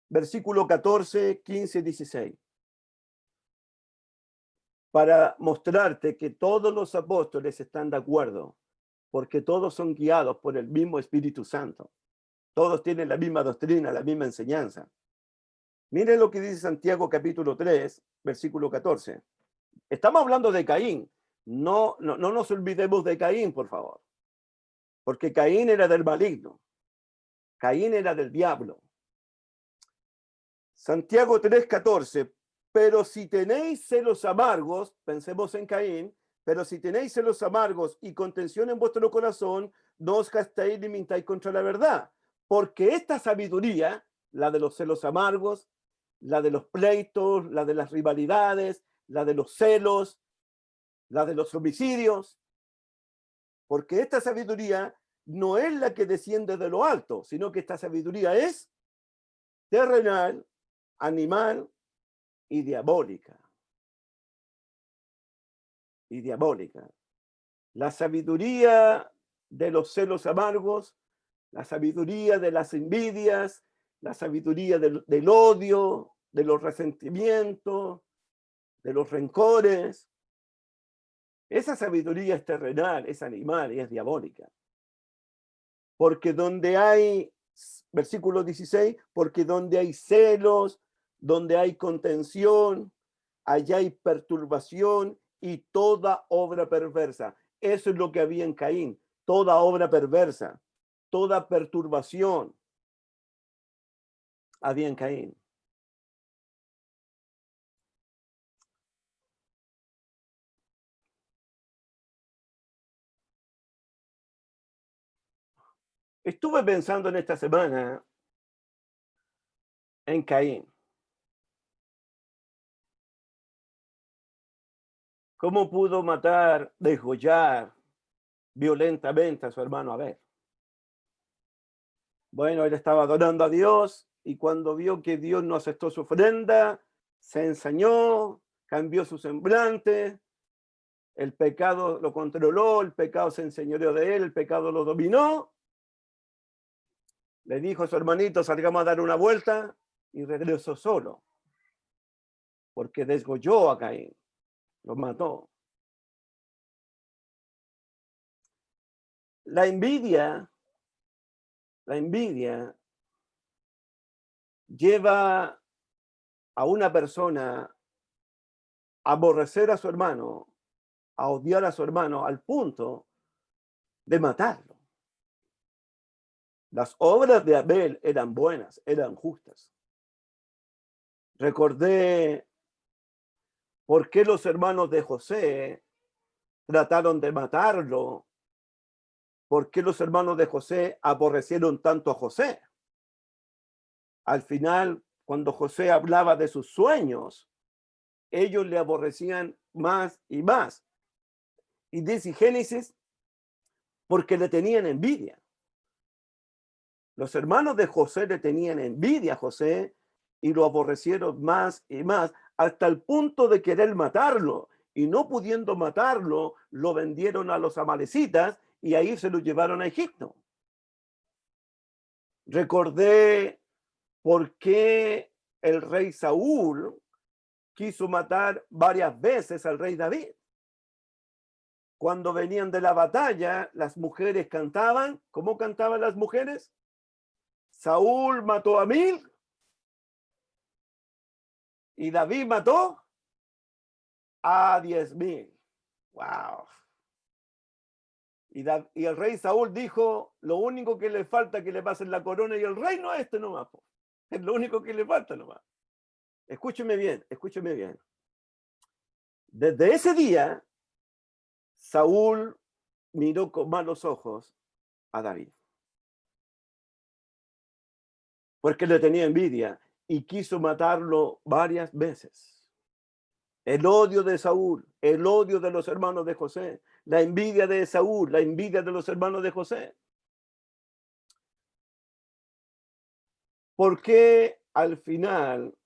S1: Versículo 14, 15, 16. Para mostrarte que todos los apóstoles están de acuerdo, porque todos son guiados por el mismo Espíritu Santo. Todos tienen la misma doctrina, la misma enseñanza. Miren lo que dice Santiago capítulo 3, versículo 14. Estamos hablando de Caín. No nos olvidemos de Caín, por favor. Porque Caín era del maligno. Caín era del diablo. Santiago 3:14. Pero si tenéis celos amargos, pensemos en Caín, pero si tenéis celos amargos y contención en vuestro corazón, no os gastéis ni mintáis contra la verdad. Porque esta sabiduría, la de los celos amargos, la de los pleitos, la de las rivalidades, la de los celos, la de los homicidios, porque esta sabiduría no es la que desciende de lo alto, sino que esta sabiduría es terrenal, animal y diabólica. Y diabólica. La sabiduría de los celos amargos, la sabiduría de las envidias, la sabiduría del odio, de los resentimientos, de los rencores. Esa sabiduría es terrenal, es animal y es diabólica. Porque donde hay, versículo 16, porque donde hay celos, donde hay contención, allá hay perturbación y toda obra perversa. Eso es lo que había en Caín, toda obra perversa, toda perturbación había en Caín. Estuve pensando en esta semana en Caín. ¿Cómo pudo matar, degollar violentamente a su hermano Abel? Bueno, él estaba adorando a Dios y cuando vio que Dios no aceptó su ofrenda, se ensañó, cambió su semblante, el pecado lo controló, el pecado se enseñoreó de él, el pecado lo dominó. Le dijo a su hermanito, salgamos a dar una vuelta, y regresó solo, porque desgolló a Caín, lo mató. La envidia lleva a una persona a aborrecer a su hermano, a odiar a su hermano al punto de matarlo. Las obras de Abel eran buenas, eran justas. Recordé por qué los hermanos de José trataron de matarlo, por qué los hermanos de José aborrecieron tanto a José. Al final, cuando José hablaba de sus sueños, ellos le aborrecían más y más. Y dice Génesis, porque le tenían envidia. Los hermanos de José le tenían envidia a José y lo aborrecieron más y más, hasta el punto de querer matarlo. Y no pudiendo matarlo, lo vendieron a los amalecitas y ahí se lo llevaron a Egipto. Recordé por qué el rey Saúl quiso matar varias veces al rey David. Cuando venían de la batalla, las mujeres cantaban. ¿Cómo cantaban las mujeres? Saúl mató a 1000 y David mató a 10,000. ¡Wow! Y el rey Saúl dijo, lo único que le falta es que le pasen la corona y el reino a este nomás. Es lo único que le falta nomás. Escúcheme bien, escúcheme bien. Desde ese día, Saúl miró con malos ojos a David. Porque le tenía envidia y quiso matarlo varias veces. El odio de Saúl, el odio de los hermanos de José, la envidia de Saúl, la envidia de los hermanos de José. ¿Por qué al final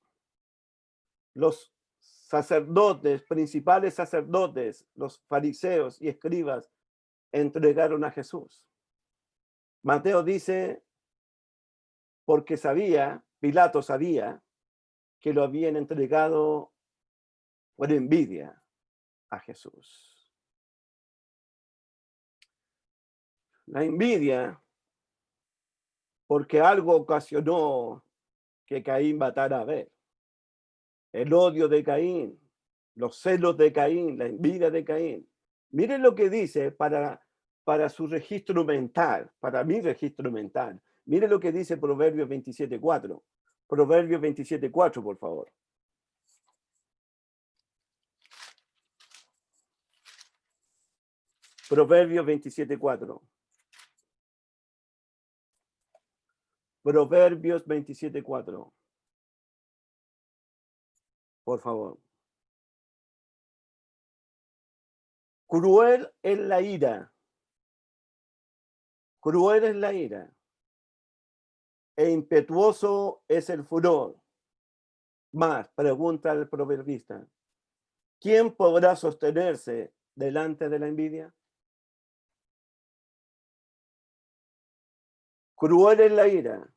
S1: los sacerdotes, principales sacerdotes, los fariseos y escribas entregaron a Jesús. Mateo dice, porque Pilato sabía que lo habían entregado por envidia a Jesús. La envidia, porque algo ocasionó que Caín matara a Abel. El odio de Caín, los celos de Caín, la envidia de Caín. Miren lo que dice para su registro mental, para mi registro mental. Miren lo que dice Proverbios 27:4. Proverbios 27:4, por favor. Proverbios 27:4. Proverbios 27:4. Por favor. Cruel es la ira. Cruel es la ira. E impetuoso es el furor. Más, pregunta el proverbista, ¿quién podrá sostenerse delante de la envidia? Cruel es la ira,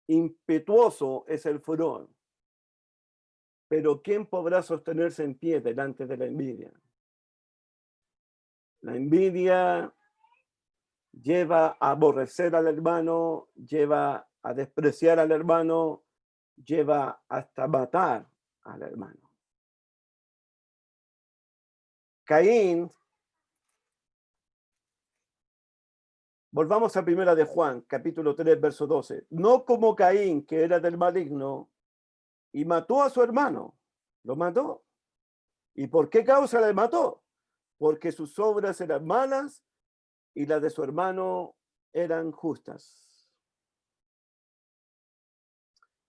S1: impetuoso es el furor, pero ¿quién podrá sostenerse en pie delante de la envidia? La envidia lleva a aborrecer al hermano, lleva a despreciar al hermano, lleva hasta matar al hermano. Caín, volvamos a primera de Juan, capítulo 3, verso 12. No como Caín, que era del maligno, y mató a su hermano. Lo mató. ¿Y por qué causa le mató? Porque sus obras eran malas y las de su hermano eran justas.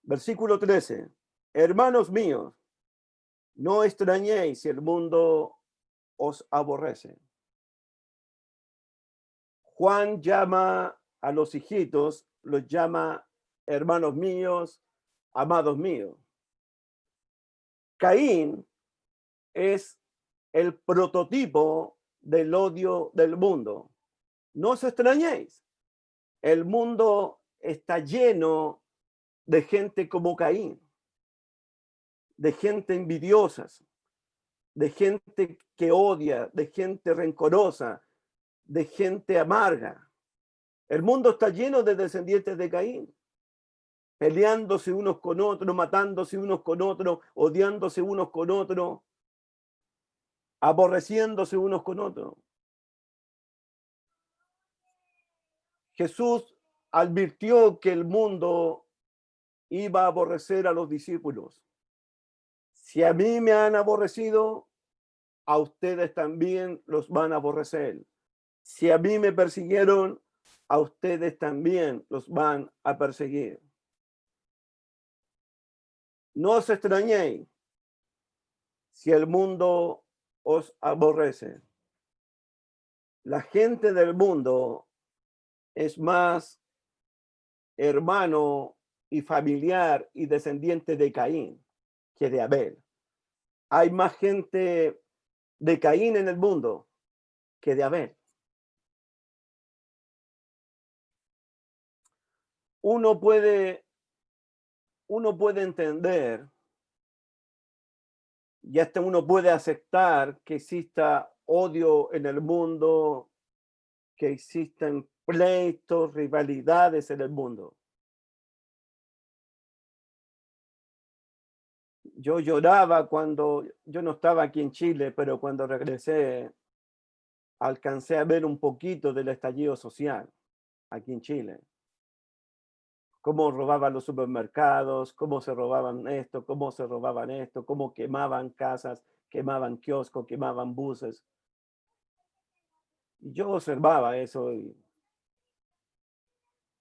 S1: Versículo 13. Hermanos míos, no extrañéis si el mundo os aborrece. Juan llama a los hijitos, los llama hermanos míos, amados míos. Caín es el prototipo del odio del mundo. No os extrañéis. El mundo está lleno de gente como Caín, de gente envidiosa, de gente que odia, de gente rencorosa, de gente amarga. El mundo está lleno de descendientes de Caín, peleándose unos con otros, matándose unos con otros, odiándose unos con otros, aborreciéndose unos con otros. Jesús advirtió que el mundo iba a aborrecer a los discípulos. Si a mí me han aborrecido, a ustedes también los van a aborrecer. Si a mí me persiguieron, a ustedes también los van a perseguir. No os extrañéis si el mundo os aborrece. La gente del mundo es más hermano y familiar y descendiente de Caín que de Abel. Hay más gente de Caín en el mundo que de Abel. Uno puede entender y hasta uno puede aceptar que exista odio en el mundo, que existen pleitos, rivalidades en el mundo. Yo lloraba cuando yo no estaba aquí en Chile, pero cuando regresé alcancé a ver un poquito del estallido social aquí en Chile. Cómo robaban los supermercados, cómo se robaban esto, cómo quemaban casas, quemaban kioscos, quemaban buses. Y yo observaba eso y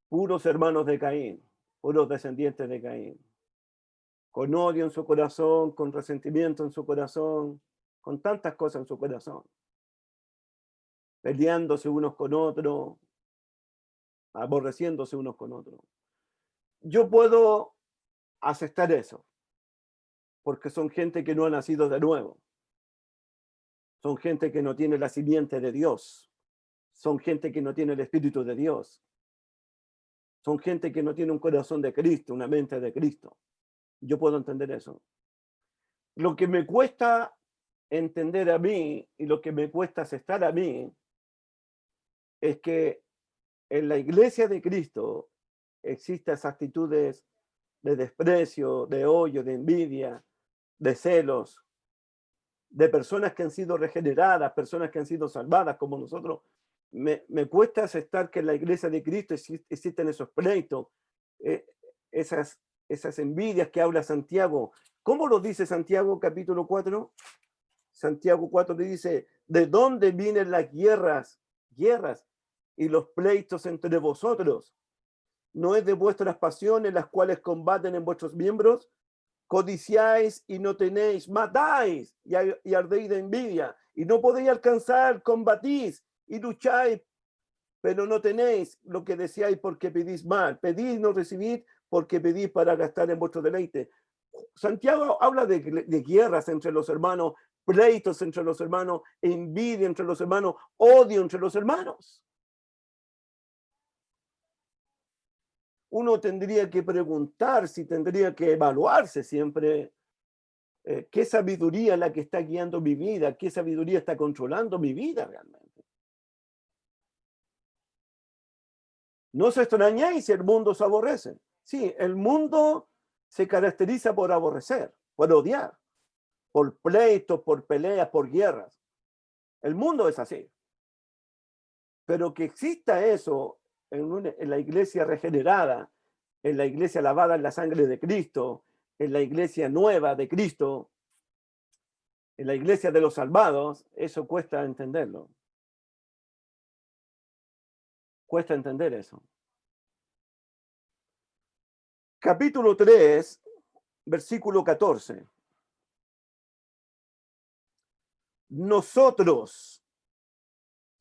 S1: puros hermanos de Caín, puros descendientes de Caín, con odio en su corazón, con resentimiento en su corazón, con tantas cosas en su corazón, peleándose unos con otros, aborreciéndose unos con otros. Yo puedo aceptar eso, porque son gente que no ha nacido de nuevo. Son gente que no tiene la simiente de Dios. Son gente que no tiene el Espíritu de Dios. Son gente que no tiene un corazón de Cristo, una mente de Cristo. Yo puedo entender eso. Lo que me cuesta entender a mí y lo que me cuesta aceptar a mí es que en la iglesia de Cristo existen esas actitudes de desprecio, de odio, de envidia, de celos, de personas que han sido regeneradas, personas que han sido salvadas como nosotros. Me cuesta aceptar que en la iglesia de Cristo existen esos pleitos, esas envidias que habla Santiago. ¿Cómo lo dice Santiago capítulo 4? Santiago 4 le dice, ¿de dónde vienen las guerras y los pleitos entre vosotros? ¿No es de vuestras pasiones las cuales combaten en vuestros miembros? Codiciáis y no tenéis, matáis y ardéis de envidia, y no podéis alcanzar, combatís y lucháis, pero no tenéis lo que deseáis porque pedís mal. Pedís, no recibid, porque pedís para gastar en vuestro deleite. Santiago habla de guerras entre los hermanos, pleitos entre los hermanos, envidia entre los hermanos, odio entre los hermanos. Uno tendría que preguntarse, tendría que evaluarse siempre qué sabiduría es la que está guiando mi vida, qué sabiduría está controlando mi vida realmente. No os extrañéis si el mundo se aborrece. Sí, el mundo se caracteriza por aborrecer, por odiar, por pleitos, por peleas, por guerras. El mundo es así. Pero que exista eso en la iglesia regenerada, en la iglesia lavada en la sangre de Cristo, en la iglesia nueva de Cristo, en la iglesia de los salvados, eso cuesta entenderlo. Cuesta entender eso. Capítulo 3, versículo 14. Nosotros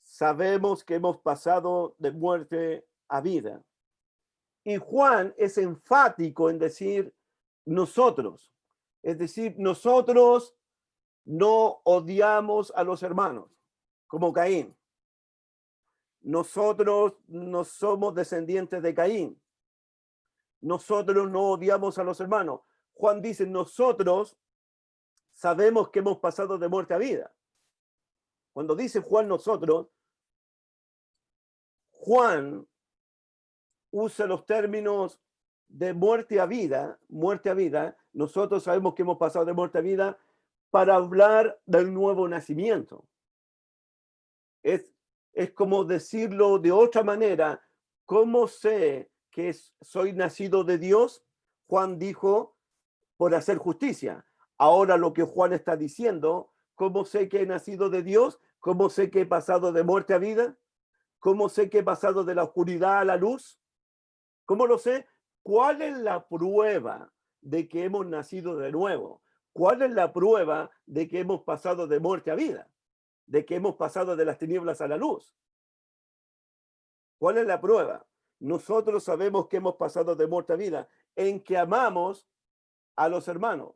S1: sabemos que hemos pasado de muerte a vida. Y Juan es enfático en decir nosotros. Es decir, nosotros no odiamos a los hermanos, como Caín. Nosotros no somos descendientes de Caín. Nosotros no odiamos a los hermanos. Juan dice, nosotros sabemos que hemos pasado de muerte a vida. Cuando dice Juan nosotros, Juan usa los términos de muerte a vida, nosotros sabemos que hemos pasado de muerte a vida para hablar del nuevo nacimiento. Es como decirlo de otra manera, ¿cómo sé que soy nacido de Dios? Juan dijo, por hacer justicia. Ahora lo que Juan está diciendo, ¿cómo sé que he nacido de Dios? ¿Cómo sé que he pasado de muerte a vida? ¿Cómo sé que he pasado de la oscuridad a la luz? ¿Cómo lo sé? ¿Cuál es la prueba de que hemos nacido de nuevo? ¿Cuál es la prueba de que hemos pasado de muerte a vida? De que hemos pasado de las tinieblas a la luz. ¿Cuál es la prueba? Nosotros sabemos que hemos pasado de muerte a vida en que amamos a los hermanos.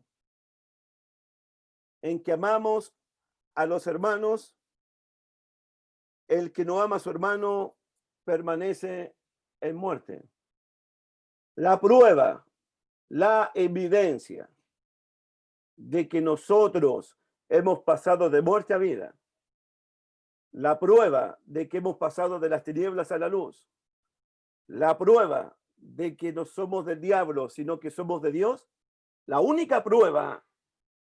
S1: En que amamos a los hermanos. El que no ama a su hermano permanece en muerte. La prueba, la evidencia de que nosotros hemos pasado de muerte a vida, la prueba de que hemos pasado de las tinieblas a la luz, la prueba de que no somos del diablo, sino que somos de Dios, la única prueba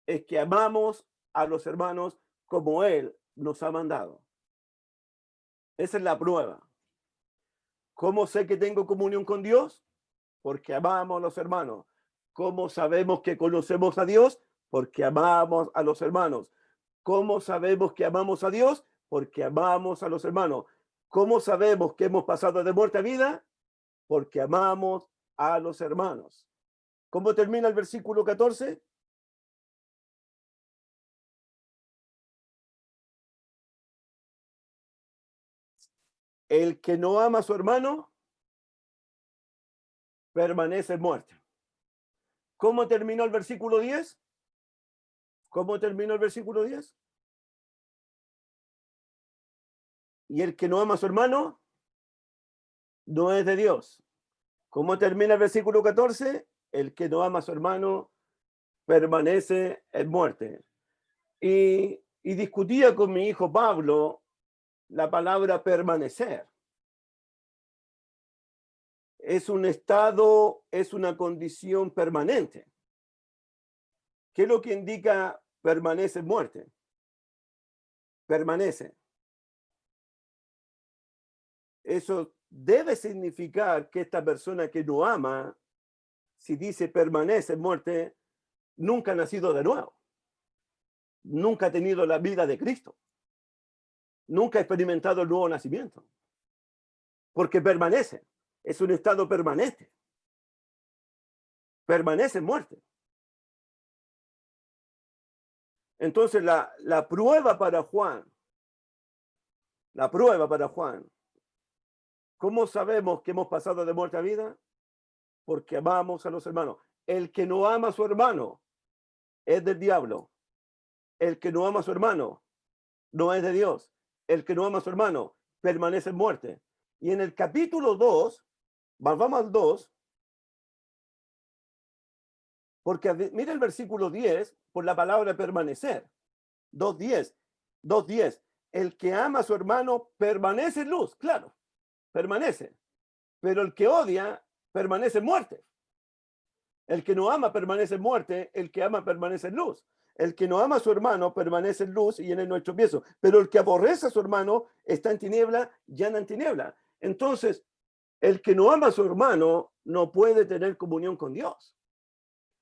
S1: es que amamos a los hermanos como Él nos ha mandado. Esa es la prueba. ¿Cómo sé que tengo comunión con Dios? Porque amamos a los hermanos. ¿Cómo sabemos que conocemos a Dios? Porque amamos a los hermanos. ¿Cómo sabemos que amamos a Dios? Porque amamos a los hermanos. ¿Cómo sabemos que hemos pasado de muerte a vida? Porque amamos a los hermanos. ¿Cómo termina el versículo 14? El que no ama a su hermano permanece en muerte. ¿Cómo terminó el versículo 10? ¿Cómo termina el versículo 10? Y el que no ama a su hermano no es de Dios. ¿Cómo termina el versículo 14? El que no ama a su hermano permanece en muerte. Y discutía con mi hijo Pablo la palabra permanecer. Es un estado, es una condición permanente. ¿Qué es lo que indica permanece en muerte? Permanece. Eso debe significar que esta persona que no ama, si dice permanece en muerte, nunca ha nacido de nuevo. Nunca ha tenido la vida de Cristo. Nunca ha experimentado el nuevo nacimiento. Porque permanece. Es un estado permanente. Permanece en muerte. Entonces la prueba para Juan, ¿cómo sabemos que hemos pasado de muerte a vida? Porque amamos a los hermanos. El que no ama a su hermano es del diablo. El que no ama a su hermano no es de Dios. El que no ama a su hermano permanece en muerte. Y en el capítulo 2, vamos al 2, porque mira el versículo 10, por la palabra permanecer. 2:10. El que ama a su hermano permanece en luz, claro, permanece. Pero el que odia permanece en muerte. El que no ama permanece en muerte, el que ama permanece en luz. El que no ama a su hermano permanece en luz y en él no hay tropiezo. Pero el que aborrece a su hermano está en tiniebla, ya anda en tiniebla. Entonces, el que no ama a su hermano no puede tener comunión con Dios.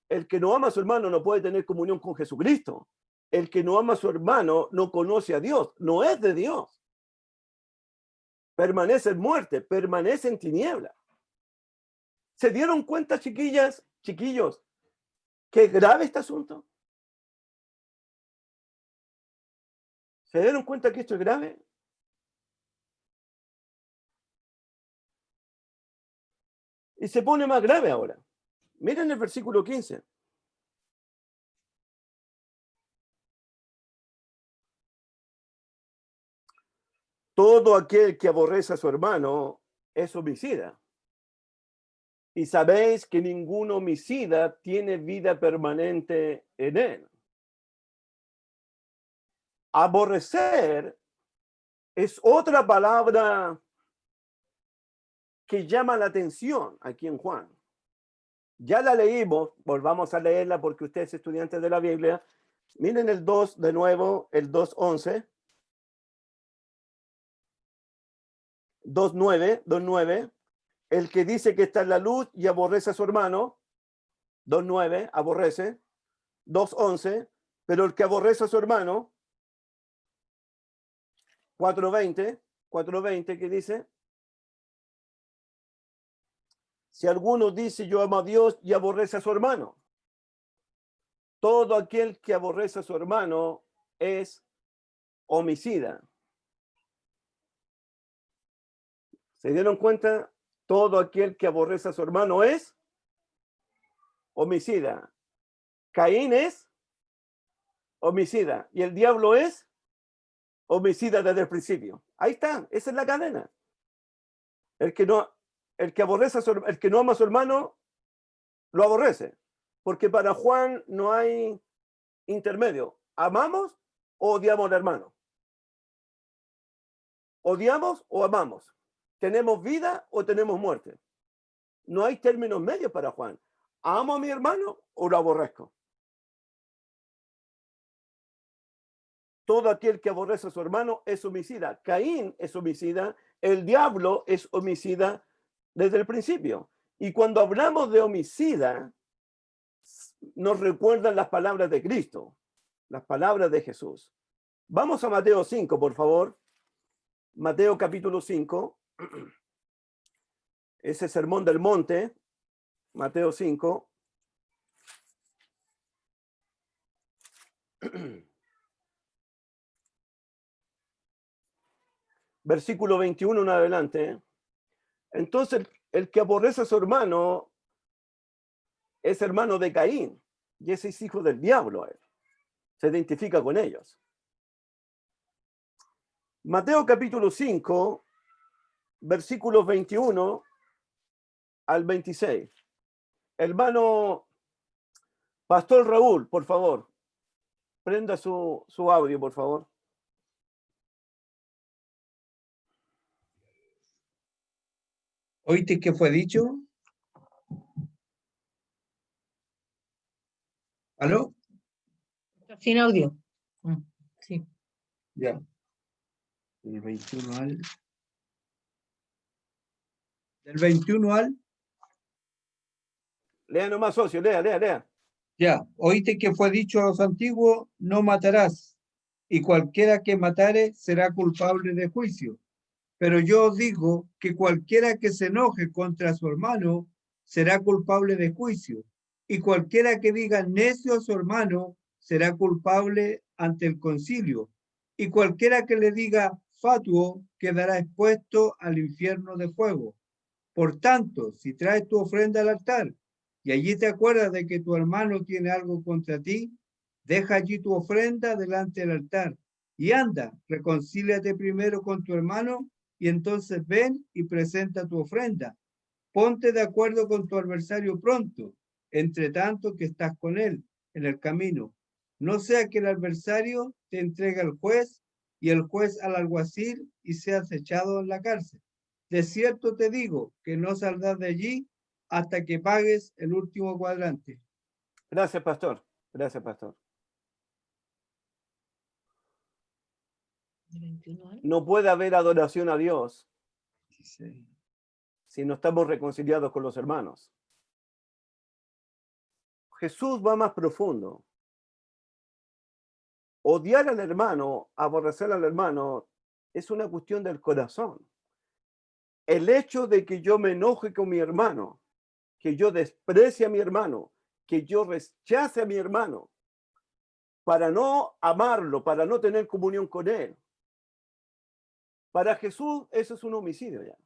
S1: El que no ama a su hermano no puede tener comunión con Jesucristo. El que no ama a su hermano no conoce a Dios, no es de Dios. Permanece en muerte, permanece en tiniebla. ¿Se dieron cuenta, chiquillas, chiquillos, qué grave este asunto? ¿Se dieron cuenta que esto es grave? Y se pone más grave ahora. Miren el versículo 15. Todo aquel que aborrece a su hermano es homicida. Y sabéis que ningún homicida tiene vida permanente en él. Aborrecer es otra palabra que llama la atención aquí en Juan. Ya la leímos, volvamos a leerla porque usted es estudiante de la Biblia. Miren el 2 de nuevo, el 2:11. 2:9. El que dice que está en la luz y aborrece a su hermano. 2:9, aborrece. 2:11. Pero el que aborrece a su hermano. 4:20, ¿qué dice? Si alguno dice yo amo a Dios y aborrece a su hermano, todo aquel que aborrece a su hermano es homicida. ¿Se dieron cuenta? Todo aquel que aborrece a su hermano es homicida. Caín es homicida y el diablo es homicida desde el principio. Ahí está, esa es la cadena. El que no ama a su hermano lo aborrece, porque para Juan no hay intermedio. ¿Amamos o odiamos al hermano? ¿Odiamos o amamos? ¿Tenemos vida o tenemos muerte? No hay términos medios para Juan. ¿Amo a mi hermano o lo aborrezco? Todo aquel que aborrece a su hermano es homicida. Caín es homicida. El diablo es homicida desde el principio. Y cuando hablamos de homicida, nos recuerdan las palabras de Cristo, las palabras de Jesús. Vamos a Mateo 5, por favor. Mateo capítulo 5. Ese sermón del monte. Mateo 5. Versículo 21 en adelante. Entonces, el que aborrece a su hermano es hermano de Caín, y ese es hijo del diablo. se identifica con ellos. Mateo capítulo 5, versículos 21 al 26. Hermano Pastor Raúl, por favor, prenda su audio, por favor.
S4: ¿Oíste qué fue dicho? ¿Aló?
S5: Sin audio. Sí.
S4: Ya. Del 21 al... Del 21 al...
S1: Lea nomás, socio, lea.
S4: Ya. ¿Oíste que fue dicho a los antiguos? No matarás. Y cualquiera que matare será culpable de juicio. Pero yo os digo que cualquiera que se enoje contra su hermano será culpable de juicio. Y cualquiera que diga necio a su hermano será culpable ante el concilio. Y cualquiera que le diga fatuo quedará expuesto al infierno de fuego. Por tanto, si traes tu ofrenda al altar y allí te acuerdas de que tu hermano tiene algo contra ti, deja allí tu ofrenda delante del altar y anda, reconcíliate primero con tu hermano y entonces ven y presenta tu ofrenda. Ponte de acuerdo con tu adversario pronto, entre tanto que estás con él en el camino. No sea que el adversario te entregue al juez y el juez al alguacil y seas echado en la cárcel. De cierto te digo que no saldrás de allí hasta que pagues el último cuadrante.
S1: Gracias, pastor. Gracias, pastor. No puede haber adoración a Dios si no estamos reconciliados con los hermanos. Jesús va más profundo. Odiar al hermano, aborrecer al hermano, es una cuestión del corazón. El hecho de que yo me enoje con mi hermano, que yo desprecie a mi hermano, que yo rechace a mi hermano, para no amarlo, para no tener comunión con él, para Jesús eso es un homicidio ya.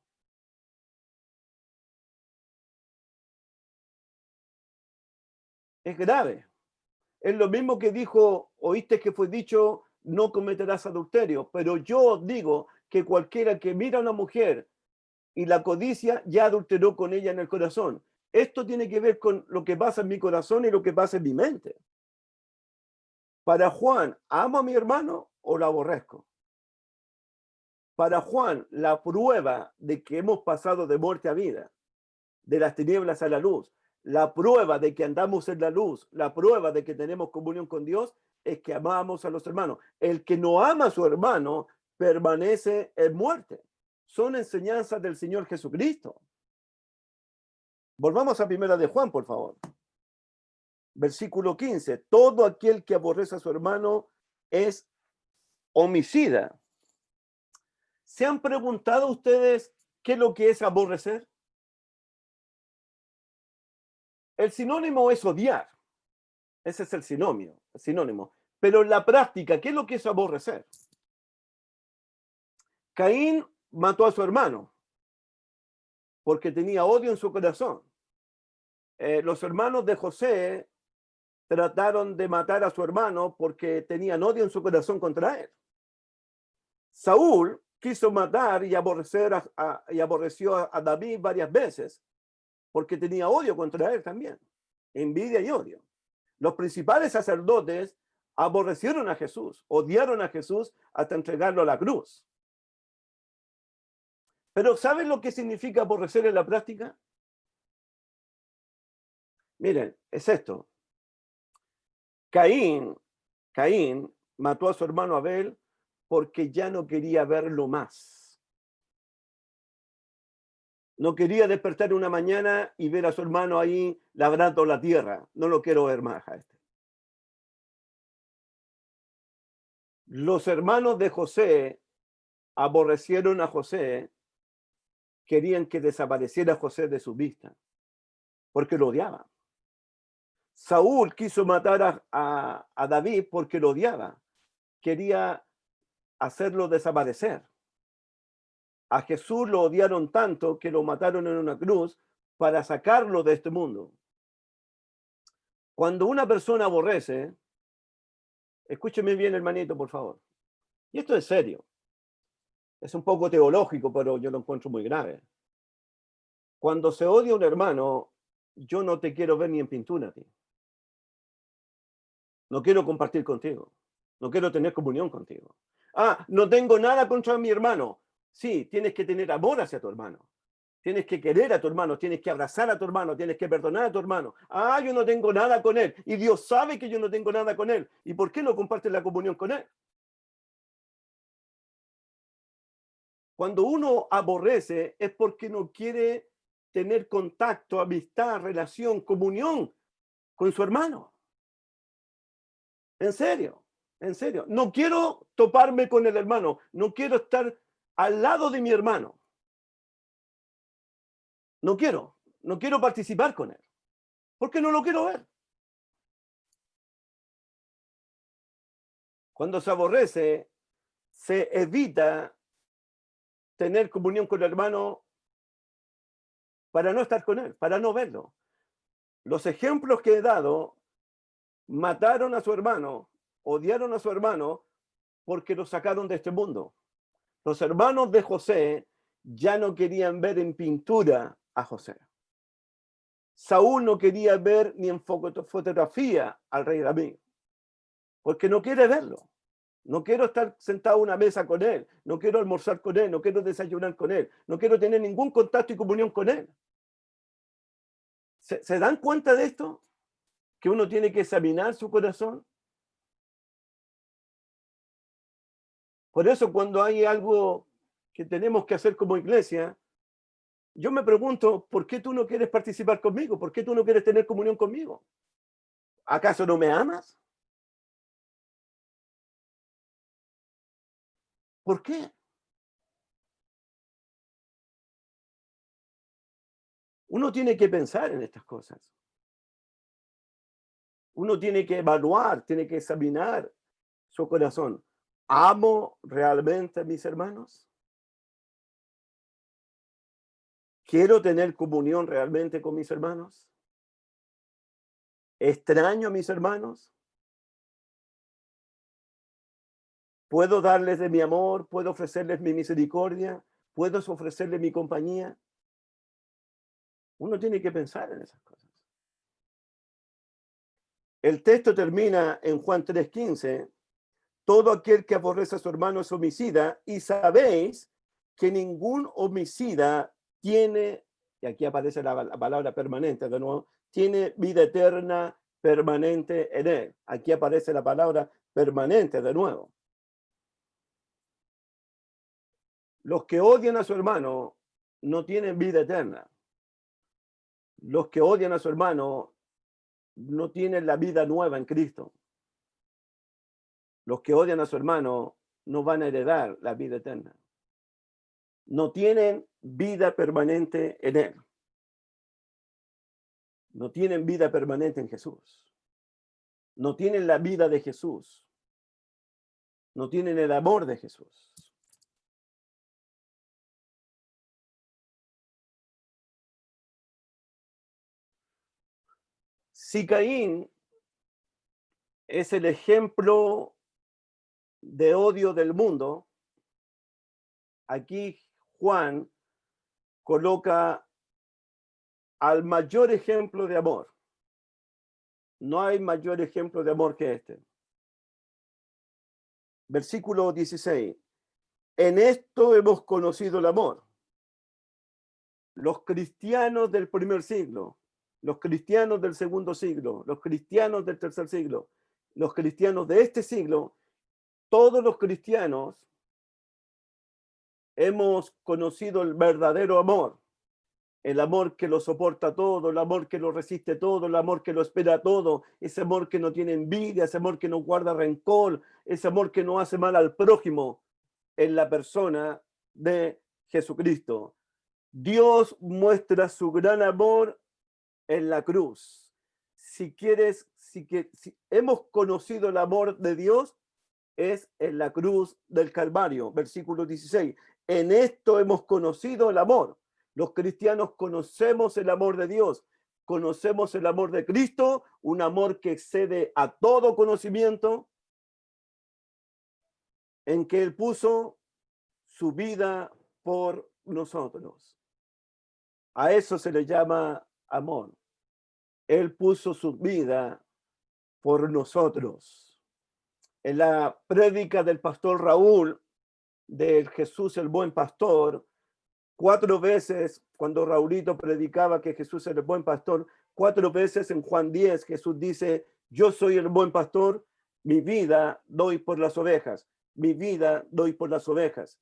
S1: Es grave. Es lo mismo que dijo, oíste que fue dicho, no cometerás adulterio, pero yo digo que cualquiera que mira a una mujer y la codicia ya adulteró con ella en el corazón. Esto tiene que ver con lo que pasa en mi corazón y lo que pasa en mi mente. Para Juan, ¿amo a mi hermano o lo aborrezco? Para Juan, la prueba de que hemos pasado de muerte a vida, de las tinieblas a la luz, la prueba de que andamos en la luz, la prueba de que tenemos comunión con Dios, es que amamos a los hermanos. El que no ama a su hermano permanece en muerte. Son enseñanzas del Señor Jesucristo. Volvamos a primera de Juan, por favor. Versículo 15. Todo aquel que aborrece a su hermano es homicida. ¿Se han preguntado ustedes qué es lo que es aborrecer? El sinónimo es odiar. Ese es el sinónimo. Pero en la práctica, ¿qué es lo que es aborrecer? Caín mató a su hermano porque tenía odio en su corazón. Los hermanos de José trataron de matar a su hermano porque tenían odio en su corazón contra él. Saúl quiso matar y aborreció a David varias veces porque tenía odio contra él también, envidia y odio. Los principales sacerdotes aborrecieron a Jesús, odiaron a Jesús hasta entregarlo a la cruz. Pero ¿saben lo que significa aborrecer en la práctica? Miren, es esto. Caín mató a su hermano Abel porque ya no quería verlo más. No quería despertar una mañana y ver a su hermano ahí labrando la tierra. No lo quiero ver más a este. Los hermanos de José aborrecieron a José, querían que desapareciera José de su vista, porque lo odiaban. Saúl quiso matar a David porque lo odiaba, quería hacerlo desaparecer. A Jesús lo odiaron tanto que lo mataron en una cruz para sacarlo de este mundo. Cuando una persona aborrece, Escúcheme bien, hermanito, por favor. Y esto es serio. Es un poco teológico, pero yo lo encuentro muy grave. Cuando se odia a un hermano, yo no te quiero ver ni en pintura a ti. No quiero compartir contigo. No quiero tener comunión contigo. Ah, no tengo nada contra mi hermano. Sí, tienes que tener amor hacia tu hermano. Tienes que querer a tu hermano, tienes que abrazar a tu hermano, tienes que perdonar a tu hermano. Ah, yo no tengo nada con él. Y Dios sabe que yo no tengo nada con él. ¿Y por qué no compartes la comunión con él? Cuando uno aborrece es porque no quiere tener contacto, amistad, relación, comunión con su hermano. En serio, en serio. No quiero toparme con el hermano, no quiero estar al lado de mi hermano. No quiero participar con él, porque no lo quiero ver. Cuando se aborrece, se evita tener comunión con el hermano para no estar con él, para no verlo. Los ejemplos que he dado mataron a su hermano, odiaron a su hermano porque lo sacaron de este mundo. Los hermanos de José ya no querían ver en pintura a José. Saúl no quería ver ni en fotografía al rey David, porque no quiere verlo. No quiero estar sentado a una mesa con él, no quiero almorzar con él, no quiero desayunar con él, no quiero tener ningún contacto y comunión con él. ¿Se dan cuenta de esto? Que uno tiene que examinar su corazón. Por eso cuando hay algo que tenemos que hacer como iglesia, yo me pregunto, ¿por qué tú no quieres participar conmigo? ¿Por qué tú no quieres tener comunión conmigo? ¿Acaso no me amas? ¿Por qué? Uno tiene que pensar en estas cosas. Uno tiene que evaluar, tiene que examinar su corazón. ¿Amo realmente a mis hermanos? ¿Quiero tener comunión realmente con mis hermanos? ¿Extraño a mis hermanos? ¿Puedo darles de mi amor? ¿Puedo ofrecerles mi misericordia? ¿Puedo ofrecerles mi compañía? Uno tiene que pensar en esas cosas. El texto termina en Juan 3:15. Todo aquel que aborrece a su hermano es homicida, y sabéis que ningún homicida tiene, y aquí aparece la palabra permanente de nuevo, tiene vida eterna permanente en él. Aquí aparece la palabra permanente de nuevo. Los que odian a su hermano no tienen vida eterna. Los que odian a su hermano no tienen la vida nueva en Cristo. Los que odian a su hermano no van a heredar la vida eterna. No tienen vida permanente en él. No tienen vida permanente en Jesús. No tienen la vida de Jesús. No tienen el amor de Jesús. Si Caín es el ejemplo de odio del mundo, aquí Juan coloca al mayor ejemplo de amor. No hay mayor ejemplo de amor que este. Versículo 16. En esto hemos conocido el amor. Los cristianos del primer siglo, los cristianos del segundo siglo, los cristianos del tercer siglo, los cristianos de este siglo, todos los cristianos hemos conocido el verdadero amor. El amor que lo soporta todo, el amor que lo resiste todo, el amor que lo espera todo, ese amor que no tiene envidia, ese amor que no guarda rencor, ese amor que no hace mal al prójimo, en la persona de Jesucristo. Dios muestra su gran amor en la cruz. Si hemos conocido el amor de Dios, es en la cruz del Calvario. Versículo 16. En esto hemos conocido el amor. Los cristianos conocemos el amor de Dios, conocemos el amor de Cristo, un amor que excede a todo conocimiento, en que Él puso su vida por nosotros. A eso se le llama amor. Él puso su vida por nosotros. En la prédica del pastor Raúl, del Jesús el buen pastor, 4 veces cuando Raulito predicaba que Jesús era el buen pastor, 4 veces en Juan 10 Jesús dice: yo soy el buen pastor, mi vida doy por las ovejas, mi vida doy por las ovejas,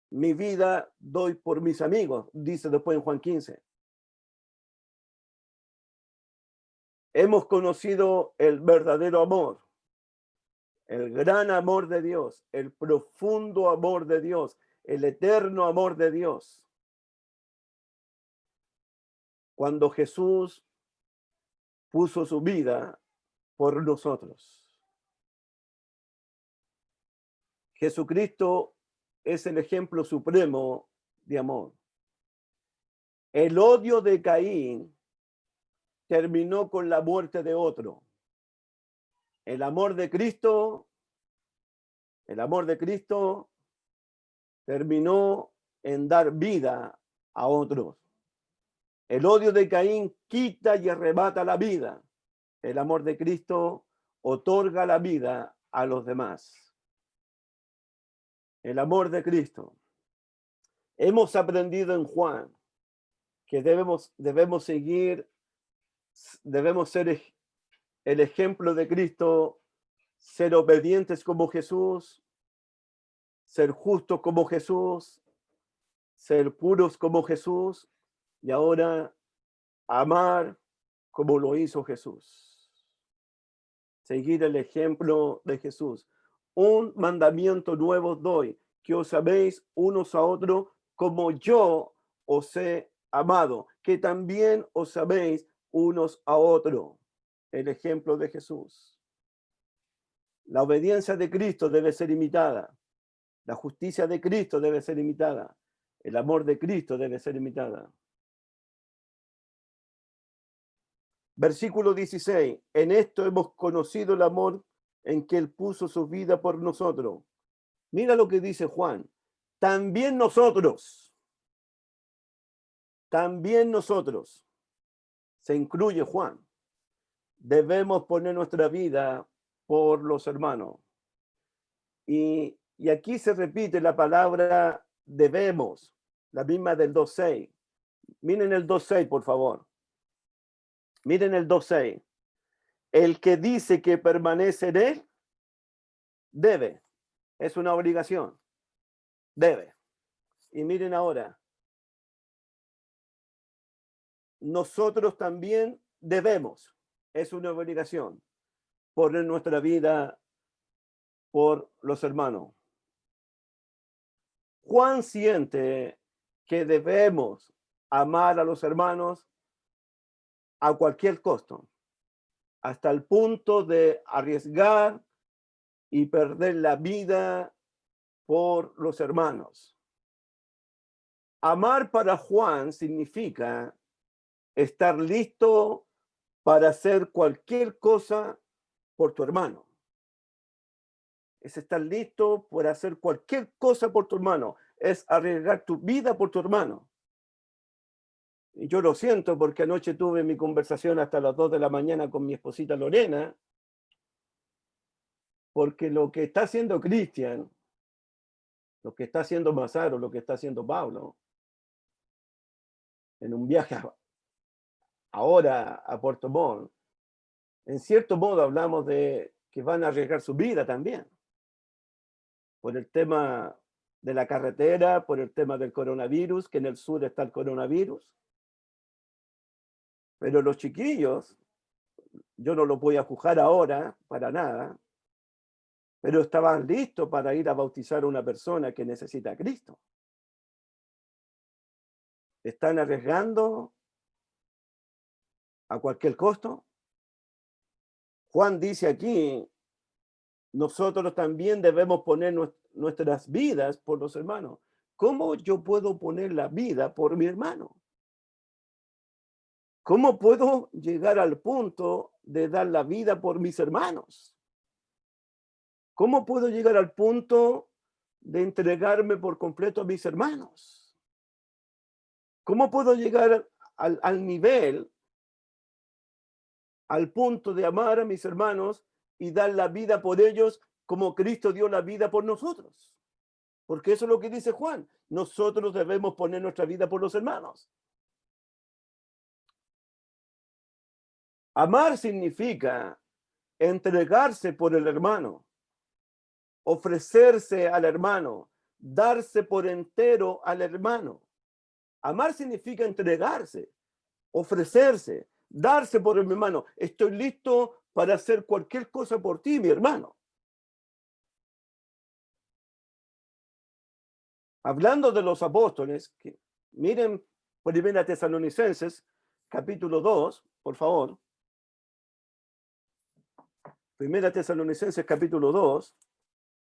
S1: mi vida doy por mis amigos, dice después en Juan 15. Hemos conocido el verdadero amor, el gran amor de Dios, el profundo amor de Dios, el eterno amor de Dios. Cuando Jesús puso su vida por nosotros. Jesucristo es el ejemplo supremo de amor. El odio de Caín terminó con la muerte de otro. El amor de Cristo terminó en dar vida a otros. El odio de Caín quita y arrebata la vida. El amor de Cristo otorga la vida a los demás. El amor de Cristo. Hemos aprendido en Juan que debemos ser el ejemplo de Cristo, ser obedientes como Jesús, ser justos como Jesús, ser puros como Jesús, y ahora amar como lo hizo Jesús. Seguir el ejemplo de Jesús. Un mandamiento nuevo os doy, que os améis unos a otros como yo os he amado, que también os améis unos a otros. El ejemplo de Jesús. La obediencia de Cristo debe ser imitada. La justicia de Cristo debe ser imitada. El amor de Cristo debe ser imitada. Versículo 16. En esto hemos conocido el amor en que Él puso su vida por nosotros. Mira lo que dice Juan. También nosotros, se incluye Juan, debemos poner nuestra vida por los hermanos. Y aquí se repite la palabra debemos, la misma del 2.6. Miren el 2.6, por favor. Miren el 2.6. El que dice que permanece en él, debe. Es una obligación. Debe. Y miren ahora. Nosotros también debemos. Es una obligación. Poner nuestra vida por los hermanos. Juan siente que debemos amar a los hermanos a cualquier costo, hasta el punto de arriesgar y perder la vida por los hermanos. Amar para Juan significa estar listo para hacer cualquier cosa por tu hermano. Es estar listo para hacer cualquier cosa por tu hermano. Es arriesgar tu vida por tu hermano. Y yo lo siento porque anoche tuve mi conversación hasta las 2 de la mañana con mi esposita Lorena, porque lo que está haciendo Cristian, lo que está haciendo Mazaro, lo que está haciendo Pablo, en un viaje ahora a Puerto Montt, en cierto modo hablamos de que van a arriesgar su vida también, por el tema de la carretera, por el tema del coronavirus, que en el sur está el coronavirus. Pero los chiquillos, yo no los voy a juzgar ahora, para nada, pero estaban listos para ir a bautizar a una persona que necesita a Cristo. ¿Están arriesgando a cualquier costo? Juan dice aquí, nosotros también debemos poner nuestras vidas por los hermanos. ¿Cómo yo puedo poner la vida por mi hermano? ¿Cómo puedo llegar al punto de dar la vida por mis hermanos? ¿Cómo puedo llegar al punto de entregarme por completo a mis hermanos? ¿Cómo puedo llegar al nivel, al punto de amar a mis hermanos y dar la vida por ellos como Cristo dio la vida por nosotros? Porque eso es lo que dice Juan. Nosotros debemos poner nuestra vida por los hermanos. Amar significa entregarse por el hermano, ofrecerse al hermano, darse por entero al hermano. Amar significa entregarse, ofrecerse, darse por el hermano. Estoy listo para hacer cualquier cosa por ti, mi hermano. Hablando de los apóstoles, que miren Primera Tesalonicenses, capítulo 2, por favor. Primera Tesalonicenses, capítulo 2.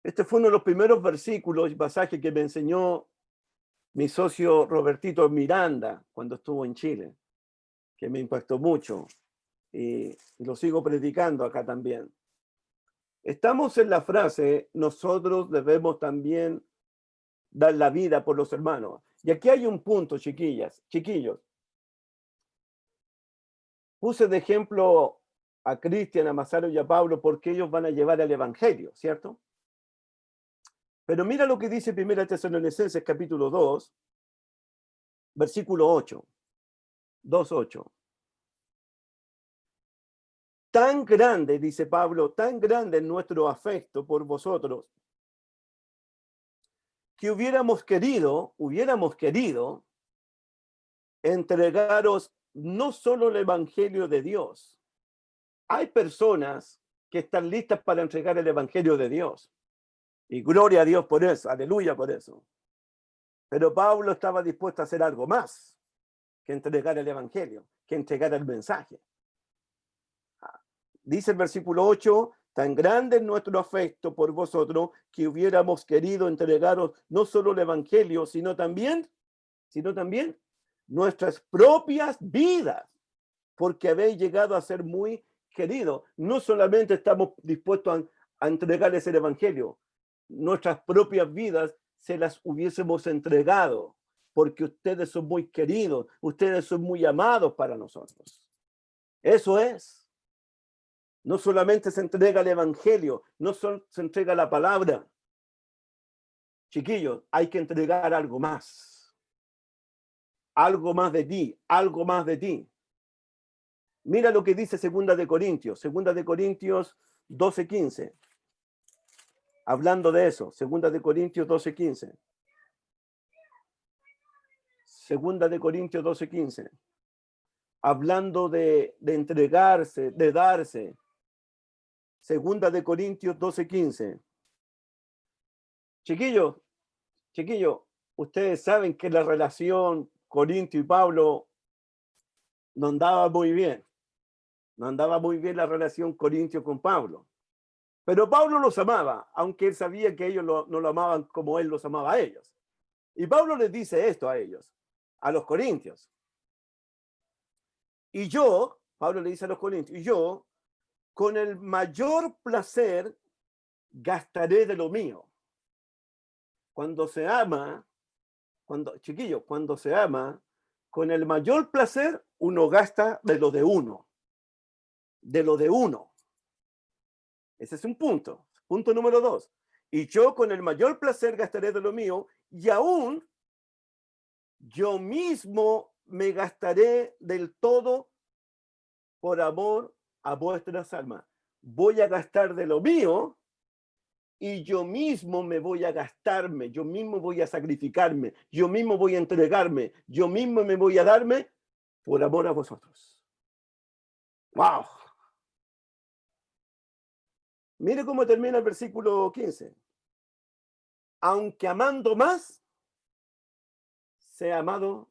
S1: Este fue uno de los primeros versículos y pasajes que me enseñó mi socio Robertito Miranda cuando estuvo en Chile, que me impactó mucho y lo sigo predicando acá también. Estamos en la frase, nosotros debemos también dar la vida por los hermanos. Y aquí hay un punto, chiquillos. Puse de ejemplo a Cristian, a Mazaro y a Pablo porque ellos van a llevar el evangelio, ¿cierto? Pero mira lo que dice 1 Tesalonicenses capítulo 2, versículo 8. 2:8. Tan grande, dice Pablo, tan grande es nuestro afecto por vosotros, que hubiéramos querido entregaros no solo el evangelio de Dios. Hay personas que están listas para entregar el evangelio de Dios. Y gloria a Dios por eso, aleluya por eso. Pero Pablo estaba dispuesto a hacer algo más que entregar el evangelio, que entregar el mensaje. Dice el versículo 8, tan grande es nuestro afecto por vosotros que hubiéramos querido entregaros no solo el evangelio, sino también nuestras propias vidas, porque habéis llegado a ser muy queridos. No solamente estamos dispuestos a entregarles el evangelio, nuestras propias vidas se las hubiésemos entregado, porque ustedes son muy queridos, ustedes son muy amados para nosotros. Eso es. No solamente se entrega el evangelio, se entrega la palabra. Chiquillos, hay que entregar algo más. Algo más de ti, algo más de ti. Mira lo que dice 2 de Corintios 12:15. Hablando de eso, 2 de Corintios 12:15. 2 de Corintios 12:15. Hablando de entregarse, de darse. 2 de Corintios 12:15. Chiquillos, ustedes saben que la relación Corintio y Pablo no andaba muy bien. No andaba muy bien la relación Corintio con Pablo. Pero Pablo los amaba, aunque él sabía que ellos no lo amaban como él los amaba a ellos. Y Pablo les dice esto a ellos, a los corintios. Y yo, Pablo le dice a los corintios, y yo, con el mayor placer, gastaré de lo mío. Cuando se ama, cuando se ama, con el mayor placer, uno gasta de lo de uno. De lo de uno. Ese es un punto. Punto número 2. Y yo con el mayor placer gastaré de lo mío, y aún yo mismo me gastaré del todo por amor a vuestras almas. Voy a gastar de lo mío y yo mismo me voy a gastarme, yo mismo voy a sacrificarme, yo mismo voy a entregarme, yo mismo me voy a darme por amor a vosotros. ¡Wow! Mire cómo termina el versículo 15. Aunque amando más, sea amado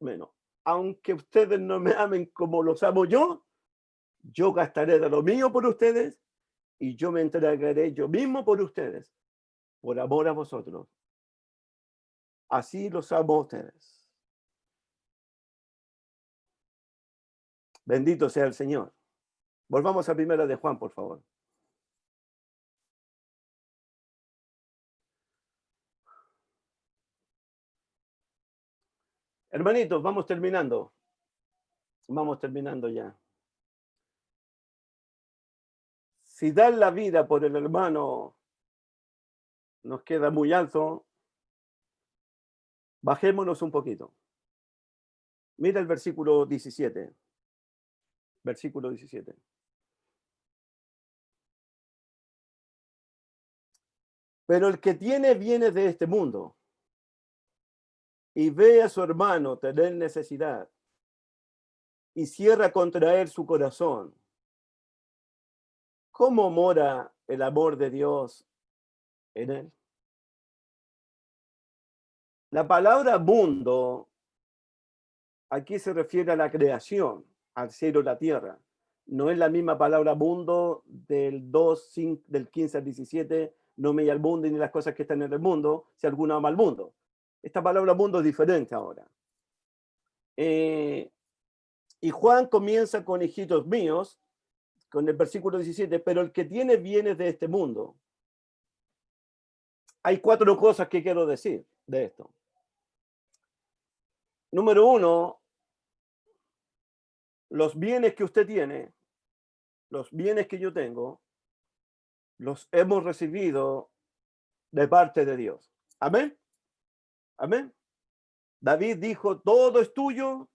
S1: menos. Aunque ustedes no me amen como los amo yo gastaré de lo mío por ustedes y yo me entregaré yo mismo por ustedes, por amor a vosotros. Así los amo a ustedes. Bendito sea el Señor. Volvamos a 1 de Juan, por favor. Hermanitos, vamos terminando. Vamos terminando ya. Si dar la vida por el hermano nos queda muy alto, bajémonos un poquito. Mira el versículo 17. Versículo 17. Pero el que tiene bienes de este mundo y ve a su hermano tener necesidad y cierra contra él su corazón, ¿cómo mora el amor de Dios en él? La palabra mundo aquí se refiere a la creación, al cielo y la tierra. No es la misma palabra mundo del 15 al 17, no me al mundo ni las cosas que están en el mundo, si alguno ama al mundo. Esta palabra mundo es diferente ahora. Y Juan comienza con hijitos míos, con el versículo 17, pero el que tiene bienes de este mundo. Hay 4 cosas que quiero decir de esto. Número 1, los bienes que usted tiene, los bienes que yo tengo, los hemos recibido de parte de Dios. Amén. Amén. David dijo, todo es tuyo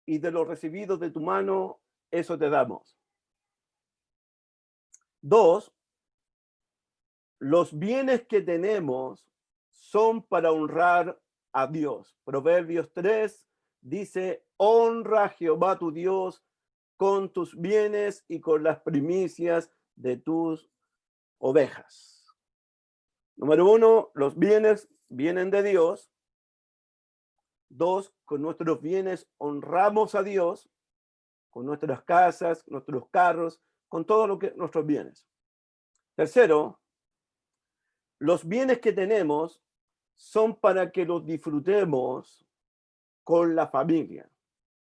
S1: y de lo recibido de tu mano, eso te damos. 2, los bienes que tenemos son para honrar a Dios. Proverbios 3 dice, honra a Jehová tu Dios con tus bienes y con las primicias de tus ovejas. Número 1, los bienes vienen de Dios. 2, con nuestros bienes honramos a Dios, con nuestras casas, nuestros carros, con todo lo que nuestros bienes. Tercero, los bienes que tenemos son para que los disfrutemos con la familia.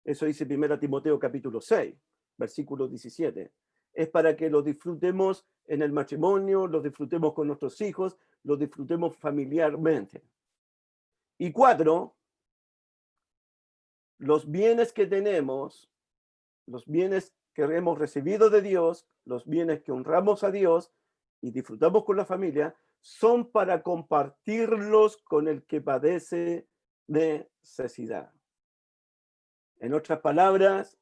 S1: Eso dice 1 Timoteo capítulo 6, versículo 17. Es para que los disfrutemos en el matrimonio, los disfrutemos con nuestros hijos, los disfrutemos familiarmente. Y 4, los bienes que tenemos, los bienes que hemos recibido de Dios, los bienes que honramos a Dios y disfrutamos con la familia, son para compartirlos con el que padece necesidad. En otras palabras,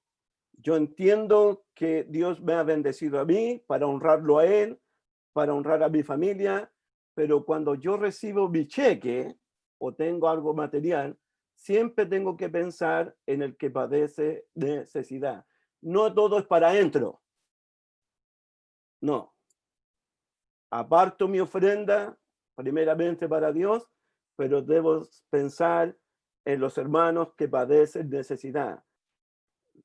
S1: yo entiendo que Dios me ha bendecido a mí para honrarlo a Él, para honrar a mi familia, pero cuando yo recibo mi cheque o tengo algo material, siempre tengo que pensar en el que padece necesidad. No todo es para adentro. No. Aparto mi ofrenda primeramente para Dios, pero debo pensar en los hermanos que padecen necesidad.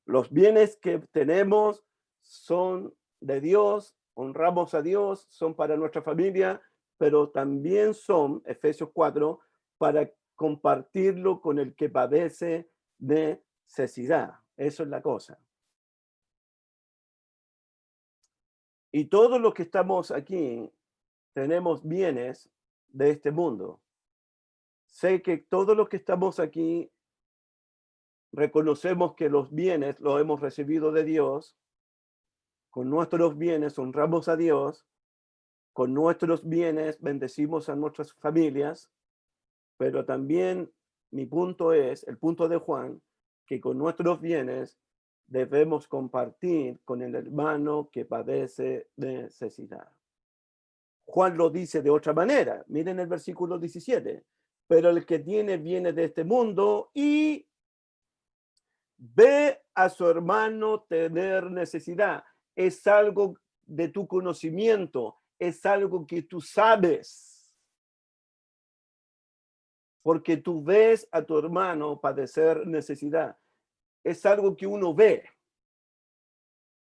S1: Los bienes que tenemos son de Dios, honramos a Dios, son para nuestra familia, pero también son, Efesios 4, para compartirlo con el que padece necesidad. Eso es la cosa. Y todos los que estamos aquí tenemos bienes de este mundo. Sé que todos los que estamos aquí reconocemos que los bienes los hemos recibido de Dios. Con nuestros bienes honramos a Dios. Con nuestros bienes bendecimos a nuestras familias. Pero también mi punto es, el punto de Juan, que con nuestros bienes debemos compartir con el hermano que padece necesidad. Juan lo dice de otra manera. Miren el versículo 17. Pero el que tiene bienes de este mundo y ve a su hermano tener necesidad, es algo de tu conocimiento, es algo que tú sabes. Porque tú ves a tu hermano padecer necesidad. Es algo que uno ve,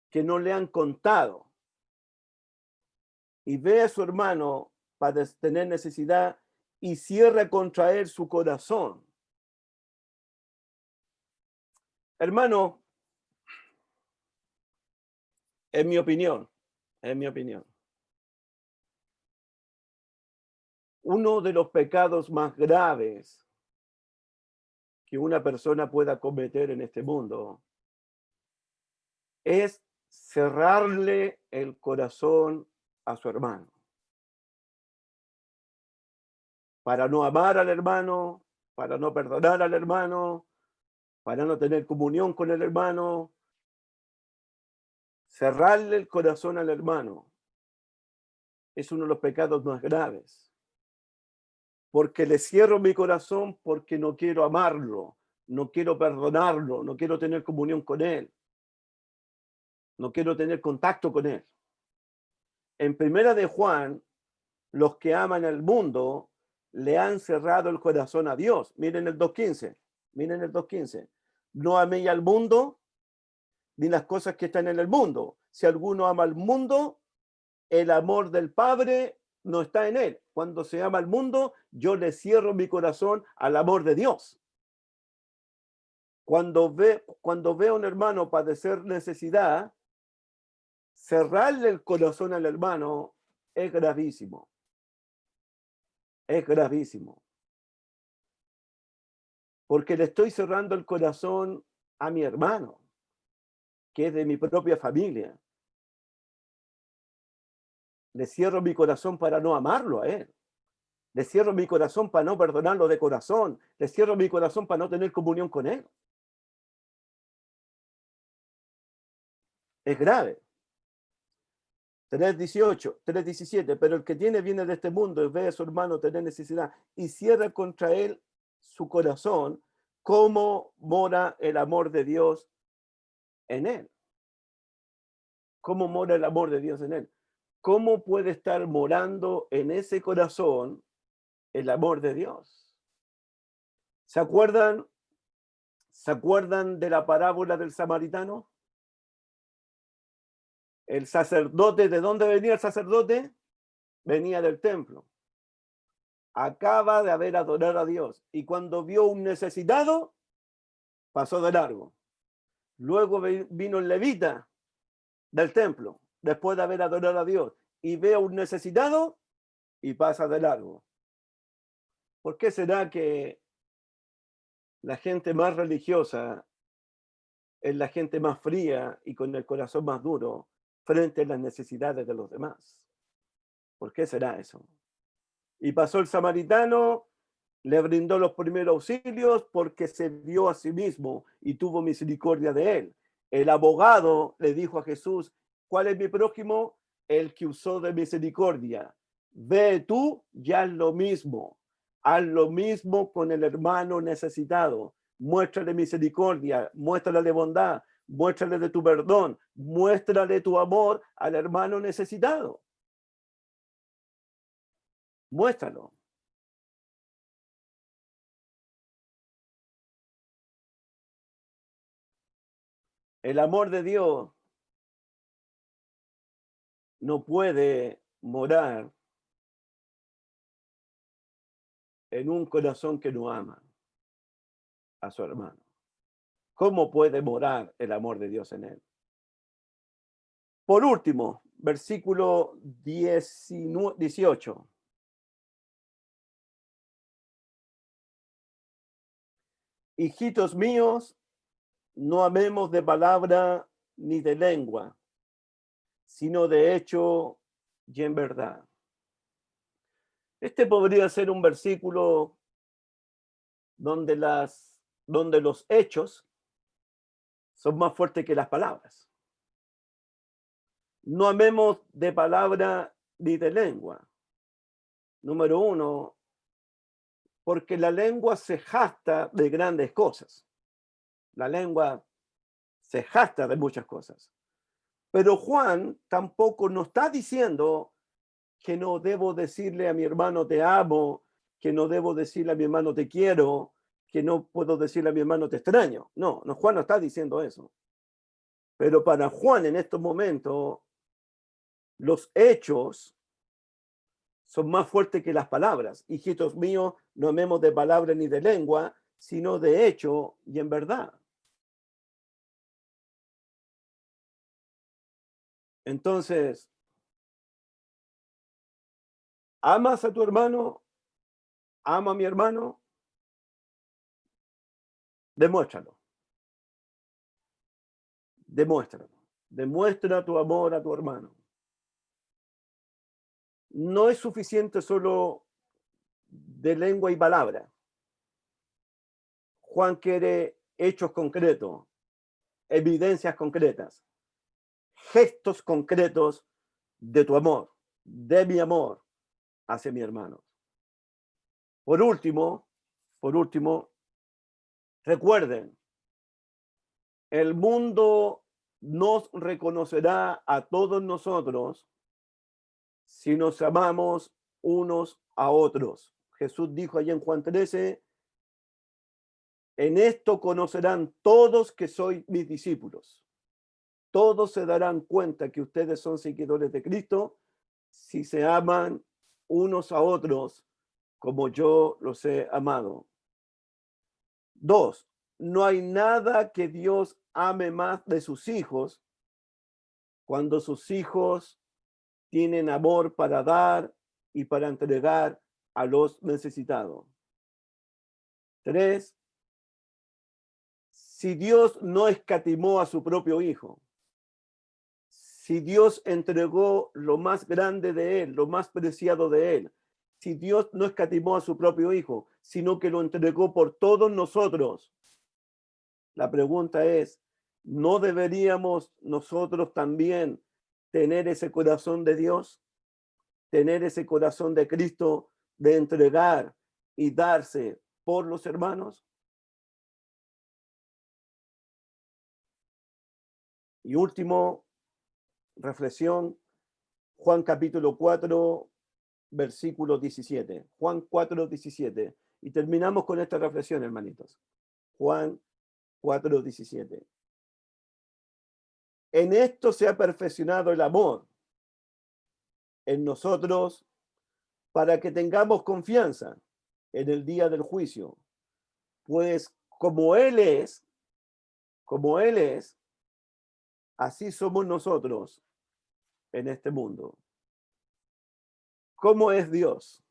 S1: que no le han contado. Y ve a su hermano tener necesidad y cierra contra él su corazón. Hermano, en mi opinión, uno de los pecados más graves que una persona pueda cometer en este mundo es cerrarle el corazón a su hermano. Para no amar al hermano, para no perdonar al hermano, para no tener comunión con el hermano. Cerrarle el corazón al hermano es uno de los pecados más graves. Porque le cierro mi corazón porque no quiero amarlo, no quiero perdonarlo, no quiero tener comunión con él, no quiero tener contacto con él. En Primera de Juan, los que aman al mundo le han cerrado el corazón a Dios. Miren el 2:15. Miren el 2:15. No améis al mundo ni las cosas que están en el mundo. Si alguno ama al mundo, el amor del Padre no está en él. Cuando se ama al mundo, yo le cierro mi corazón al amor de Dios. Cuando veo a un hermano padecer necesidad, cerrarle el corazón al hermano es gravísimo. Es gravísimo. Porque le estoy cerrando el corazón a mi hermano, que es de mi propia familia. Le cierro mi corazón para no amarlo a él. Le cierro mi corazón para no perdonarlo de corazón. Le cierro mi corazón para no tener comunión con él. Es grave. 3:17. Pero el que viene de este mundo y ve a su hermano tener necesidad y cierra contra él su corazón, ¿cómo mora el amor de Dios en él? ¿Cómo mora el amor de Dios en él? ¿Cómo puede estar morando en ese corazón el amor de Dios? ¿Se acuerdan de la parábola del samaritano? El sacerdote, ¿de dónde venía el sacerdote? Venía del templo. Acaba de haber adorado a Dios y cuando vio un necesitado, pasó de largo. Luego vino el levita del templo, después de haber adorado a Dios, y ve a un necesitado y pasa de largo. ¿Por qué será que la gente más religiosa es la gente más fría y con el corazón más duro frente a las necesidades de los demás? ¿Por qué será eso? Y pasó el samaritano, le brindó los primeros auxilios porque se vio a sí mismo y tuvo misericordia de él. El abogado le dijo a Jesús, ¿cuál es mi prójimo? El que usó de misericordia. Ve tú y haz lo mismo. Haz lo mismo con el hermano necesitado. Muéstrale misericordia, muéstrale bondad, muéstrale de tu perdón, muéstrale tu amor al hermano necesitado. Muéstralo. El amor de Dios no puede morar en un corazón que no ama a su hermano. ¿Cómo puede morar el amor de Dios en él? Por último, versículo 18. Hijitos míos, no amemos de palabra ni de lengua, sino de hecho y en verdad. Este podría ser un versículo donde los hechos son más fuertes que las palabras. No amemos de palabra ni de lengua. Número uno, porque la lengua se jacta de grandes cosas. La lengua se jacta de muchas cosas. Pero Juan tampoco nos está diciendo que no debo decirle a mi hermano te amo, que no debo decirle a mi hermano te quiero, que no puedo decirle a mi hermano te extraño. No, Juan no está diciendo eso. Pero para Juan en estos momentos, los hechos son más fuertes que las palabras. Hijitos míos, no amemos de palabra ni de lengua, sino de hecho y en verdad. Entonces, ¿amas a tu hermano? ¿Ama a mi hermano? Demuéstralo. Demuéstralo. Demuestra tu amor a tu hermano. No es suficiente solo de lengua y palabra. Juan quiere hechos concretos, evidencias concretas, gestos concretos de tu amor, de mi amor hacia mi hermano. Por último, recuerden, el mundo nos reconocerá a todos nosotros si nos amamos unos a otros. Jesús dijo allá en Juan 13, en esto conocerán todos que sois mis discípulos. Todos se darán cuenta que ustedes son seguidores de Cristo si se aman unos a otros como yo los he amado. 2. No hay nada que Dios ame más de sus hijos cuando sus hijos tienen amor para dar y para entregar a los necesitados. 3. Si Dios no escatimó a su propio hijo, si Dios entregó lo más grande de él, lo más preciado de él, si Dios no escatimó a su propio hijo, sino que lo entregó por todos nosotros, la pregunta es, ¿no deberíamos nosotros también tener ese corazón de Dios? Tener ese corazón de Cristo de entregar y darse por los hermanos. Y último, reflexión, Juan capítulo 4, versículo 17. Juan 4, 17. Y terminamos con esta reflexión, hermanitos. Juan 4, 17. En esto se ha perfeccionado el amor en nosotros para que tengamos confianza en el día del juicio. Pues como Él es, así somos nosotros en este mundo. ¿Cómo es Dios?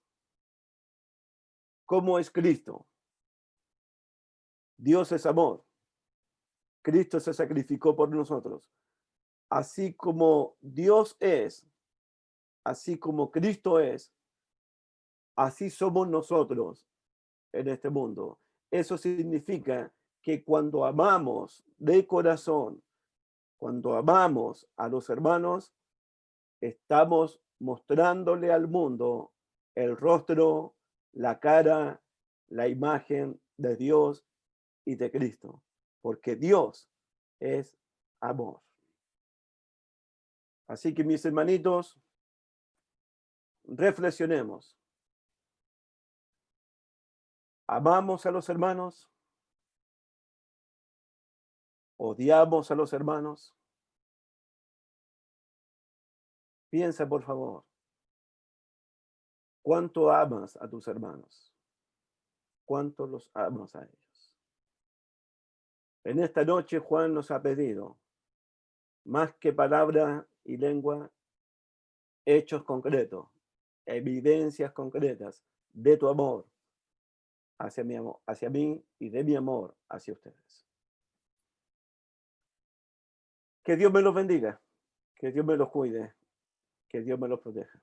S1: ¿Cómo es Cristo? Dios es amor. Cristo se sacrificó por nosotros. Así como Dios es, así como Cristo es, así somos nosotros en este mundo. Eso significa que cuando amamos de corazón, cuando amamos a los hermanos, estamos mostrándole al mundo el rostro, la cara, la imagen de Dios y de Cristo, porque Dios es amor. Así que mis hermanitos, reflexionemos. ¿Amamos a los hermanos? ¿Odiamos a los hermanos? Piensa, por favor, ¿cuánto amas a tus hermanos? ¿Cuánto los amas a ellos? En esta noche Juan nos ha pedido, más que palabra y lengua, hechos concretos, evidencias concretas de tu amor hacia mí y de mi amor hacia ustedes. Que Dios me los bendiga, que Dios me los cuide, que Dios me los proteja.